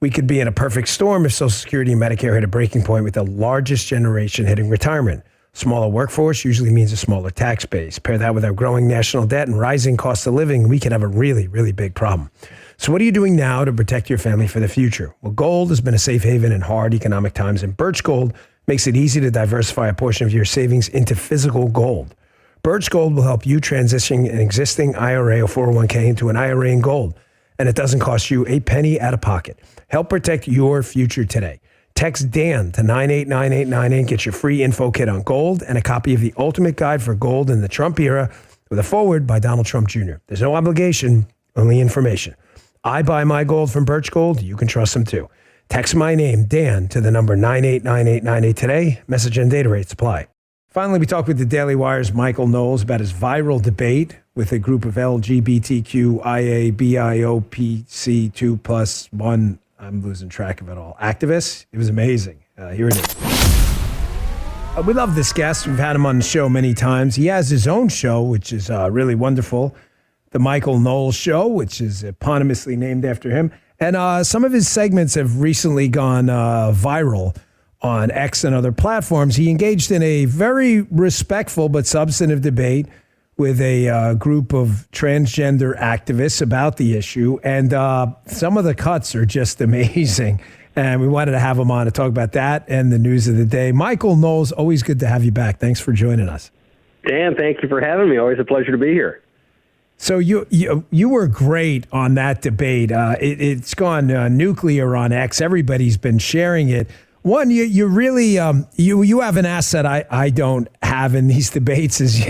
[SPEAKER 2] We could be in a perfect storm if Social Security and Medicare hit a breaking point with the largest generation hitting retirement. Smaller workforce usually means a smaller tax base. Pair that with our growing national debt and rising cost of living, we could have a really, really big problem. So what are you doing now to protect your family for the future? Well, gold has been a safe haven in hard economic times, and Birch Gold makes it easy to diversify a portion of your savings into physical gold. Birch Gold will help you transition an existing IRA or 401k into an IRA in gold, and it doesn't cost you a penny out of pocket. Help protect your future today. Text Dan to 989898. Get your free info kit on gold and a copy of the Ultimate Guide for Gold in the Trump Era with a foreword by Donald Trump Jr. There's no obligation, only information. I buy my gold from Birch Gold. You can trust them too. Text my name, Dan, to the number 989898 today. Message and data rates apply. Finally, we talked with the Daily Wire's Michael Knowles about his viral debate with a group of LGBTQIA2+1, I'm losing track of it all, activists. It was amazing. Here it is. We love this guest. We've had him on the show many times. He has his own show, which is really wonderful, The Michael Knowles Show, which is eponymously named after him. And some of his segments have recently gone viral on X and other platforms. He engaged in a very respectful but substantive debate with a group of transgender activists about the issue. And some of the cuts are just amazing. And we wanted to have him on to talk about that and the news of the day. Michael Knowles, always good to have you back. Thanks for joining us.
[SPEAKER 6] Dan, thank you for having me. Always a pleasure to be here.
[SPEAKER 2] So you were great on that debate. It's gone nuclear on X. Everybody's been sharing it. One, you really you have an asset I don't have in these debates. Is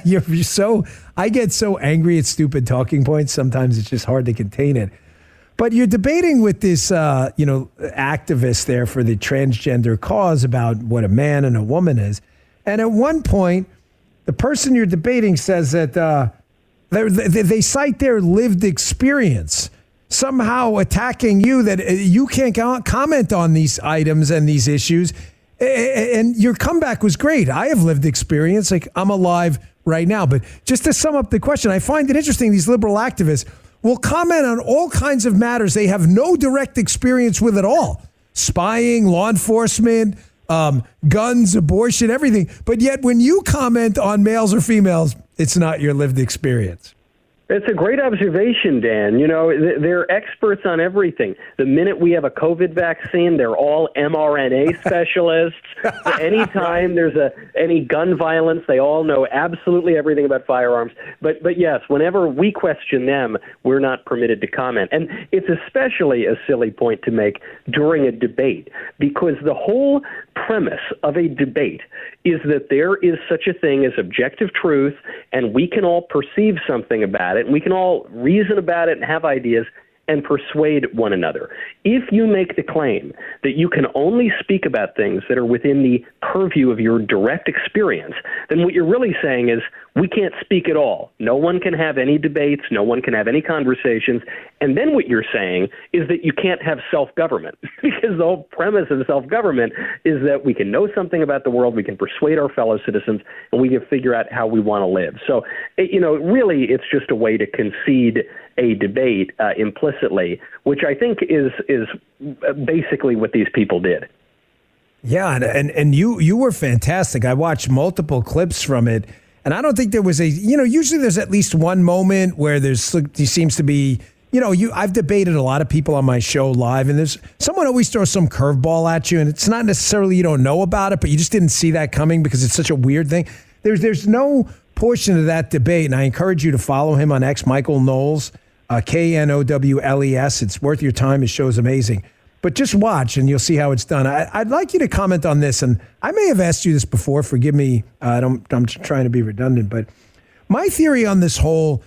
[SPEAKER 2] you're so I get so angry at stupid talking points. Sometimes it's just hard to contain it. But you're debating with this activist there for the transgender cause about what a man and a woman is. And at one point, the person you're debating says that they cite their lived experience, somehow attacking you, that you can't comment on these items and these issues. And your comeback was great. I have lived experience. Like, I'm alive right now. But just to sum up the question, I find it interesting. These liberal activists will comment on all kinds of matters they have no direct experience with at all. Spying, law enforcement, guns, abortion, everything. But yet when you comment on males or females, it's not your lived experience.
[SPEAKER 6] It's a great observation, Dan. You know, they're experts on everything. The minute we have a COVID vaccine, they're all mRNA specialists. Anytime there's any gun violence, they all know absolutely everything about firearms. But yes, whenever we question them, we're not permitted to comment. And it's especially a silly point to make during a debate, because the whole premise of a debate is that there is such a thing as objective truth, and we can all perceive something about it, and we can all reason about it and have ideas and persuade one another. If you make the claim that you can only speak about things that are within the purview of your direct experience, then what you're really saying is we can't speak at all. No one can have any debates. No one can have any conversations. And then what you're saying is that you can't have self-government, because the whole premise of self-government is that we can know something about the world, we can persuade our fellow citizens, and we can figure out how we want to live. So, really it's just a way to concede a debate implicitly, which I think is basically what these people did.
[SPEAKER 2] Yeah, and you were fantastic. I watched multiple clips from it, and I don't think there was usually there's at least one moment where there seems to be, I've debated a lot of people on my show live, and there's someone always throws some curveball at you, and it's not necessarily you don't know about it, but you just didn't see that coming because it's such a weird thing. There's no portion of that debate, and I encourage you to follow him on X, Michael Knowles, Knowles. It's worth your time. His show's amazing. But just watch, and you'll see how it's done. I'd like you to comment on this, and I may have asked you this before. Forgive me. I'm trying to be redundant, but my theory on this whole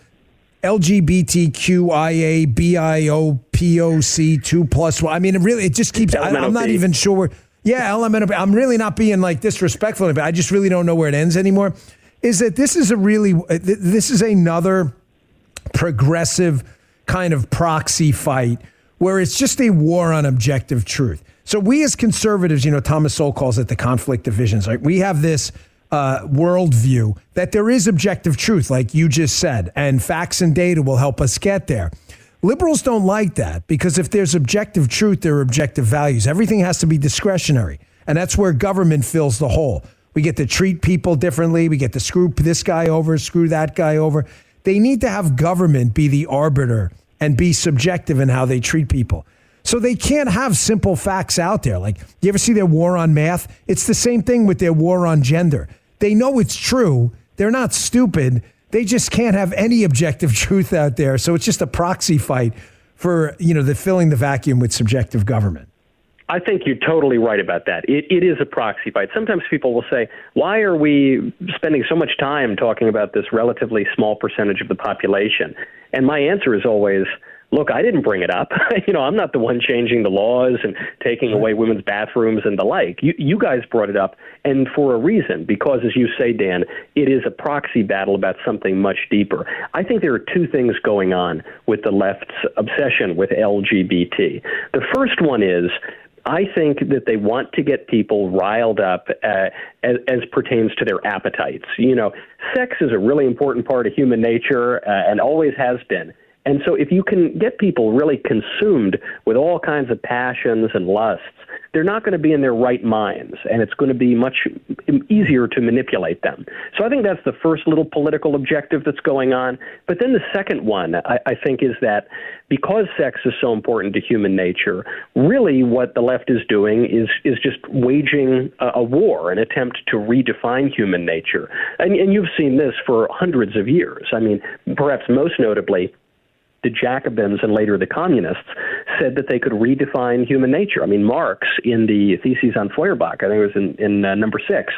[SPEAKER 2] LGBTQIA BIOPOC 2+1, I mean, it just keeps. I'm not even sure. Yeah, element of. I'm really not being like disrespectful, but I just really don't know where it ends anymore. Is that this is another progressive kind of proxy fight where it's just a war on objective truth. So we as conservatives, Thomas Sowell calls it the conflict of visions. Right? We have this worldview that there is objective truth, like you just said, and facts and data will help us get there. Liberals don't like that, because if there's objective truth, there are objective values. Everything has to be discretionary, and that's where government fills the hole. We get to treat people differently. We get to screw this guy over, screw that guy over. They need to have government be the arbiter and be subjective in how they treat people. So they can't have simple facts out there. Like, you ever see their war on math? It's the same thing with their war on gender. They know it's true. They're not stupid. They just can't have any objective truth out there. So it's just a proxy fight for, the filling the vacuum with subjective government.
[SPEAKER 6] I think you're totally right about that. It is a proxy fight. Sometimes people will say, why are we spending so much time talking about this relatively small percentage of the population? And my answer is always, look, I didn't bring it up. I'm not the one changing the laws and taking away women's bathrooms and the like. You guys brought it up, and for a reason, because, as you say, Dan, it is a proxy battle about something much deeper. I think there are two things going on with the left's obsession with LGBT. The first one is, I think that they want to get people riled up as pertains to their appetites. Sex is a really important part of human nature and always has been. And so if you can get people really consumed with all kinds of passions and lusts, they're not going to be in their right minds, and it's going to be much easier to manipulate them. So I think that's the first little political objective that's going on. But then the second one, I think, is that because sex is so important to human nature, really what the left is doing is just waging a war, an attempt to redefine human nature. And you've seen this for hundreds of years. I mean, perhaps most notably, the Jacobins and later the communists said that they could redefine human nature. I mean, Marx, in the Theses on Feuerbach, I think it was in number 6,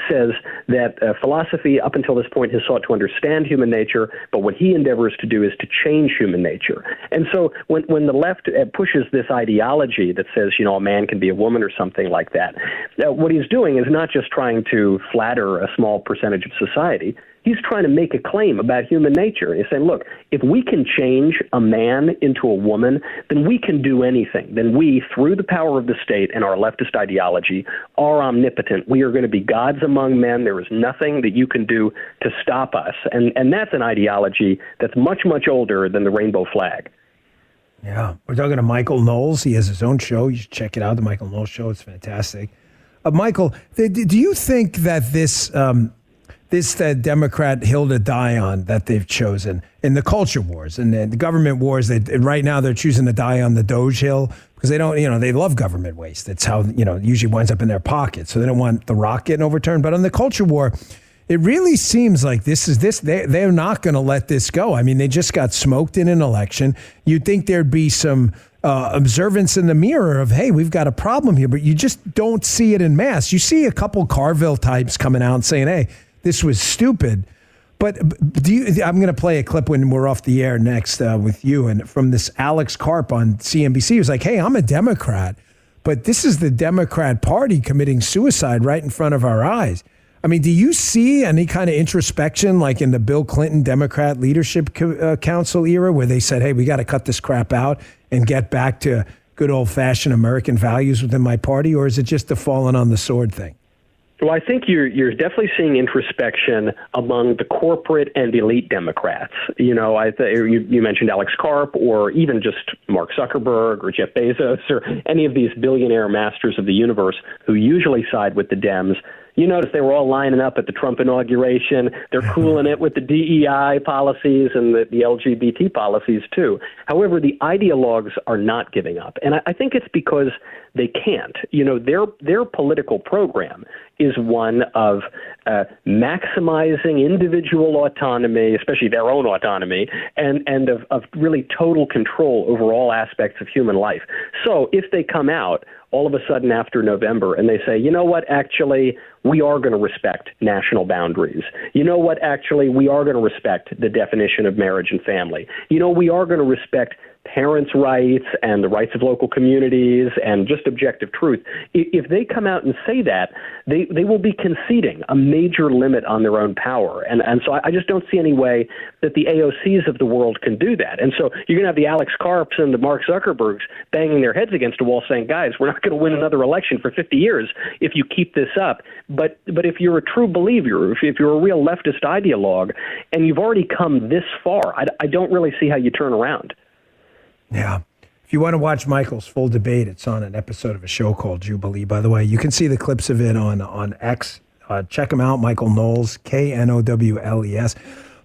[SPEAKER 6] says that philosophy up until this point has sought to understand human nature, but what he endeavors to do is to change human nature. And so when the left pushes this ideology that says, a man can be a woman or something like that, what he's doing is not just trying to flatter a small percentage of society. He's trying to make a claim about human nature. He's saying, look, if we can change a man into a woman, then we can do anything. Then we, through the power of the state and our leftist ideology, are omnipotent. We are going to be gods among men. There is nothing that you can do to stop us. And that's an ideology that's much, much older than the rainbow flag.
[SPEAKER 2] Yeah. We're talking to Michael Knowles. He has his own show. You should check it out, the Michael Knowles Show. It's fantastic. Michael, do you think that this Democrat hill to die on that they've chosen in the culture wars and the government wars, right now they're choosing to die on the Doge Hill because they don't, they love government waste. That's how, it usually winds up in their pocket. So they don't want the rock getting overturned. But on the culture war, it really seems like they're not going to let this go. I mean, they just got smoked in an election. You'd think there'd be some observance in the mirror of, hey, we've got a problem here, but you just don't see it in mass. You see a couple Carville types coming out and saying, hey, this was stupid. But I'm going to play a clip when we're off the air next with you. And from this Alex Karp on CNBC, he was like, hey, I'm a Democrat, but this is the Democrat Party committing suicide right in front of our eyes. I mean, do you see any kind of introspection like in the Bill Clinton Democrat Leadership Council era where they said, hey, we got to cut this crap out and get back to good old-fashioned American values within my party? Or is it just the falling on the sword thing?
[SPEAKER 6] Well, I think you're definitely seeing introspection among the corporate and elite Democrats. You mentioned Alex Karp, or even just Mark Zuckerberg or Jeff Bezos or any of these billionaire masters of the universe who usually side with the Dems. You notice they were all lining up at the Trump inauguration. They're cooling it with the DEI policies and the LGBT policies, too. However, the ideologues are not giving up. And I think it's because they can't. Their political program is one of maximizing individual autonomy, especially their own autonomy, and of really total control over all aspects of human life. So if they come out all of a sudden after November and they say, you know what, actually, we are going to respect national boundaries. You know what, actually, we are going to respect the definition of marriage and family. We are going to respect parents' rights and the rights of local communities and just objective truth. If they come out and say that, they will be conceding a major limit on their own power. And so I just don't see any way that the AOCs of the world can do that. And so you're going to have the Alex Karps and the Mark Zuckerbergs banging their heads against a wall saying, guys, we're not going to win another election for 50 years if you keep this up. But if you're a true believer, if you're a real leftist ideologue, and you've already come this far, I don't really see how you turn around.
[SPEAKER 2] Yeah. If you want to watch Michael's full debate, it's on an episode of a show called Jubilee, by the way. You can see the clips of it on X. Check him out, Michael Knowles, Knowles.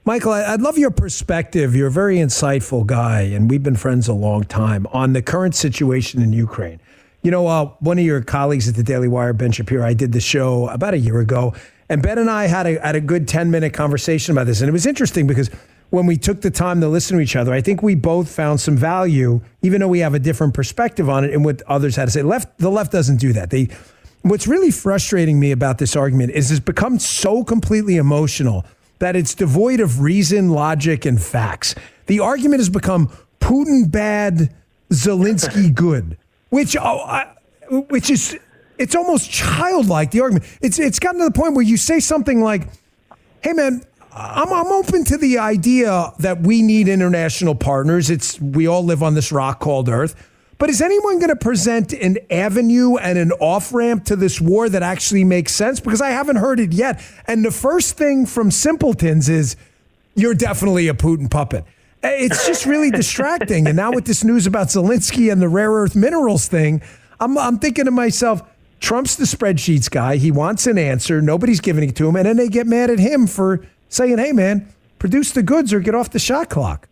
[SPEAKER 2] Michael, I'd love your perspective. You're a very insightful guy, and we've been friends a long time, on the current situation in Ukraine. One of your colleagues at the Daily Wire, Ben Shapiro, I did the show about a year ago, and Ben and I had a good 10-minute conversation about this, and it was interesting because when we took the time to listen to each other, I think we both found some value, even though we have a different perspective on it and what others had to say. The left doesn't do that. What's really frustrating me about this argument is it's become so completely emotional that it's devoid of reason, logic, and facts. The argument has become Putin bad, Zelensky good, which is, it's almost childlike, the argument. It's gotten to the point where you say something like, hey, man, I'm open to the idea that we need international partners. We all live on this rock called Earth. But is anyone going to present an avenue and an off-ramp to this war that actually makes sense? Because I haven't heard it yet. And the first thing from simpletons is, you're definitely a Putin puppet. It's just really distracting. And now with this news about Zelensky and the rare earth minerals thing, I'm thinking to myself, Trump's the spreadsheets guy. He wants an answer. Nobody's giving it to him. And then they get mad at him for saying, hey, man, produce the goods or get off the shot clock.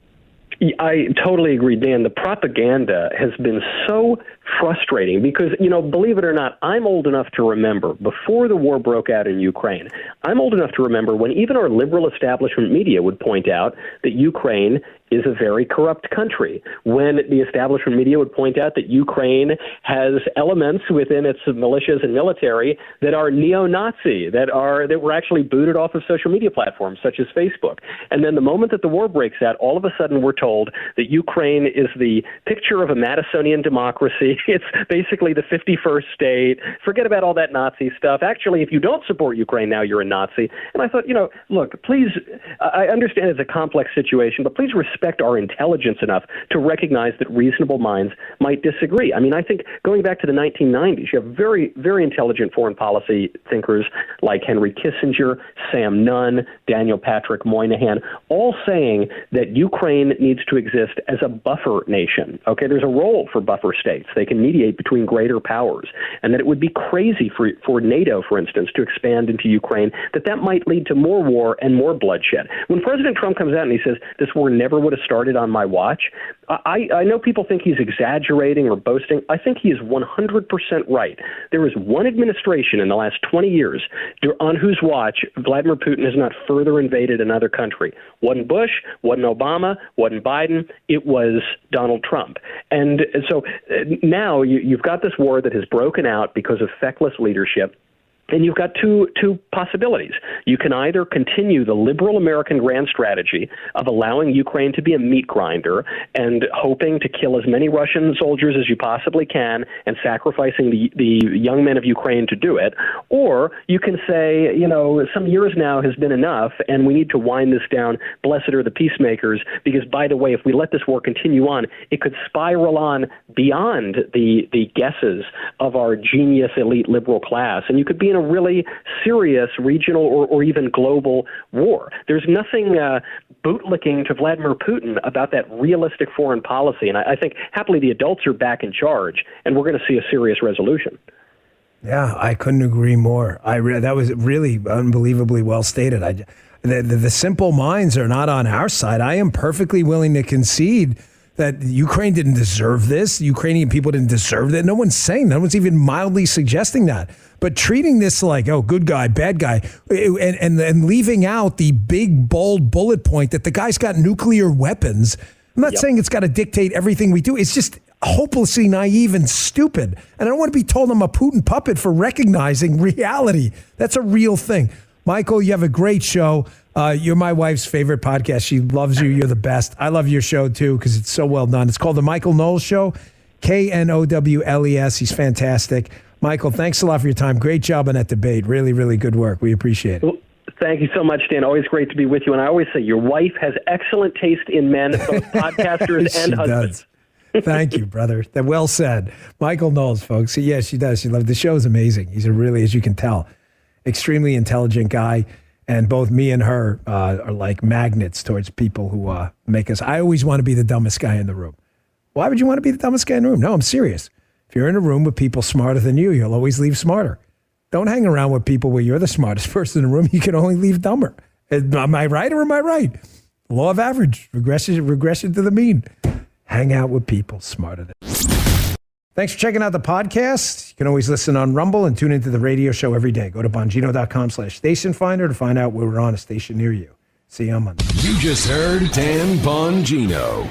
[SPEAKER 6] I totally agree, Dan. The propaganda has been so frustrating because, believe it or not, I'm old enough to remember before the war broke out in Ukraine. I'm old enough to remember when even our liberal establishment media would point out that Ukraine is a very corrupt country, when the establishment media would point out that Ukraine has elements within its militias and military that are neo-Nazi, that were actually booted off of social media platforms such as Facebook. And then the moment that the war breaks out, all of a sudden we're told that Ukraine is the picture of a Madisonian democracy. It's basically the 51st state. Forget about all that Nazi stuff. Actually, if you don't support Ukraine now, you're a Nazi. And I thought, look, please, I understand it's a complex situation, but please respect our intelligence enough to recognize that reasonable minds might disagree. I mean, I think going back to the 1990s, you have very, very intelligent foreign policy thinkers like Henry Kissinger, Sam Nunn, Daniel Patrick Moynihan, all saying that Ukraine needs to exist as a buffer nation. Okay, there's a role for buffer states. They can mediate between greater powers, and that it would be crazy for NATO, for instance, to expand into Ukraine, that might lead to more war and more bloodshed. When President Trump comes out and he says, this war never would have started on my watch, I know people think he's exaggerating or boasting. I think he is 100% right. There is one administration in the last 20 years on whose watch Vladimir Putin has not further invaded another country. Wasn't Bush, wasn't Obama, wasn't Biden. It was Donald Trump. And so now you've got this war that has broken out because of feckless leadership. And you've got two possibilities. You can either continue the liberal American grand strategy of allowing Ukraine to be a meat grinder and hoping to kill as many Russian soldiers as you possibly can and sacrificing the young men of Ukraine to do it, or you can say, some years now has been enough and we need to wind this down. Blessed are the peacemakers, because, by the way, if we let this war continue on, it could spiral on beyond the guesses of our genius elite liberal class, and you could be in a really serious regional or even global war. There's nothing bootlicking to Vladimir Putin about that realistic foreign policy. And I think, happily, the adults are back in charge, and we're going to see a serious resolution.
[SPEAKER 2] Yeah, I couldn't agree more. That was really unbelievably well stated. The simple minds are not on our side. I am perfectly willing to concede that Ukraine didn't deserve this. The Ukrainian people didn't deserve that. No one's saying, no one's even mildly suggesting that. But treating this like, oh, good guy, bad guy, and leaving out the big, bold bullet point that the guy's got nuclear weapons. I'm not saying it's got to dictate everything we do. It's just hopelessly naive and stupid. And I don't want to be told I'm a Putin puppet for recognizing reality. That's a real thing. Michael, you have a great show. You're my wife's favorite podcast. She loves you. You're the best. I love your show, too, because it's so well done. It's called The Michael Knowles Show, Knowles. He's fantastic. Michael, thanks a lot for your time. Great job on that debate. Really, really good work. We appreciate it.
[SPEAKER 6] Well, thank you so much, Dan. Always great to be with you. And I always say your wife has excellent taste in men, both podcasters and husbands.
[SPEAKER 2] Thank you, brother. That well said. Michael Knowles, folks. Yeah, she does. She loves the show. Is amazing. He's a really, as you can tell, extremely intelligent guy. And both me and her are like magnets towards people who make us. I always want to be the dumbest guy in the room. Why would you want to be the dumbest guy in the room? No, I'm serious. If you're in a room with people smarter than you, you'll always leave smarter. Don't hang around with people where you're the smartest person in the room. You can only leave dumber. Am I right or am I right? Law of average, regression to the mean. Hang out with people smarter than you. Thanks for checking out the podcast. You can always listen on Rumble and tune into the radio show every day. Go to Bongino.com/station finder to find out where we're on a station near you. See you on Monday.
[SPEAKER 1] You just heard Dan Bongino.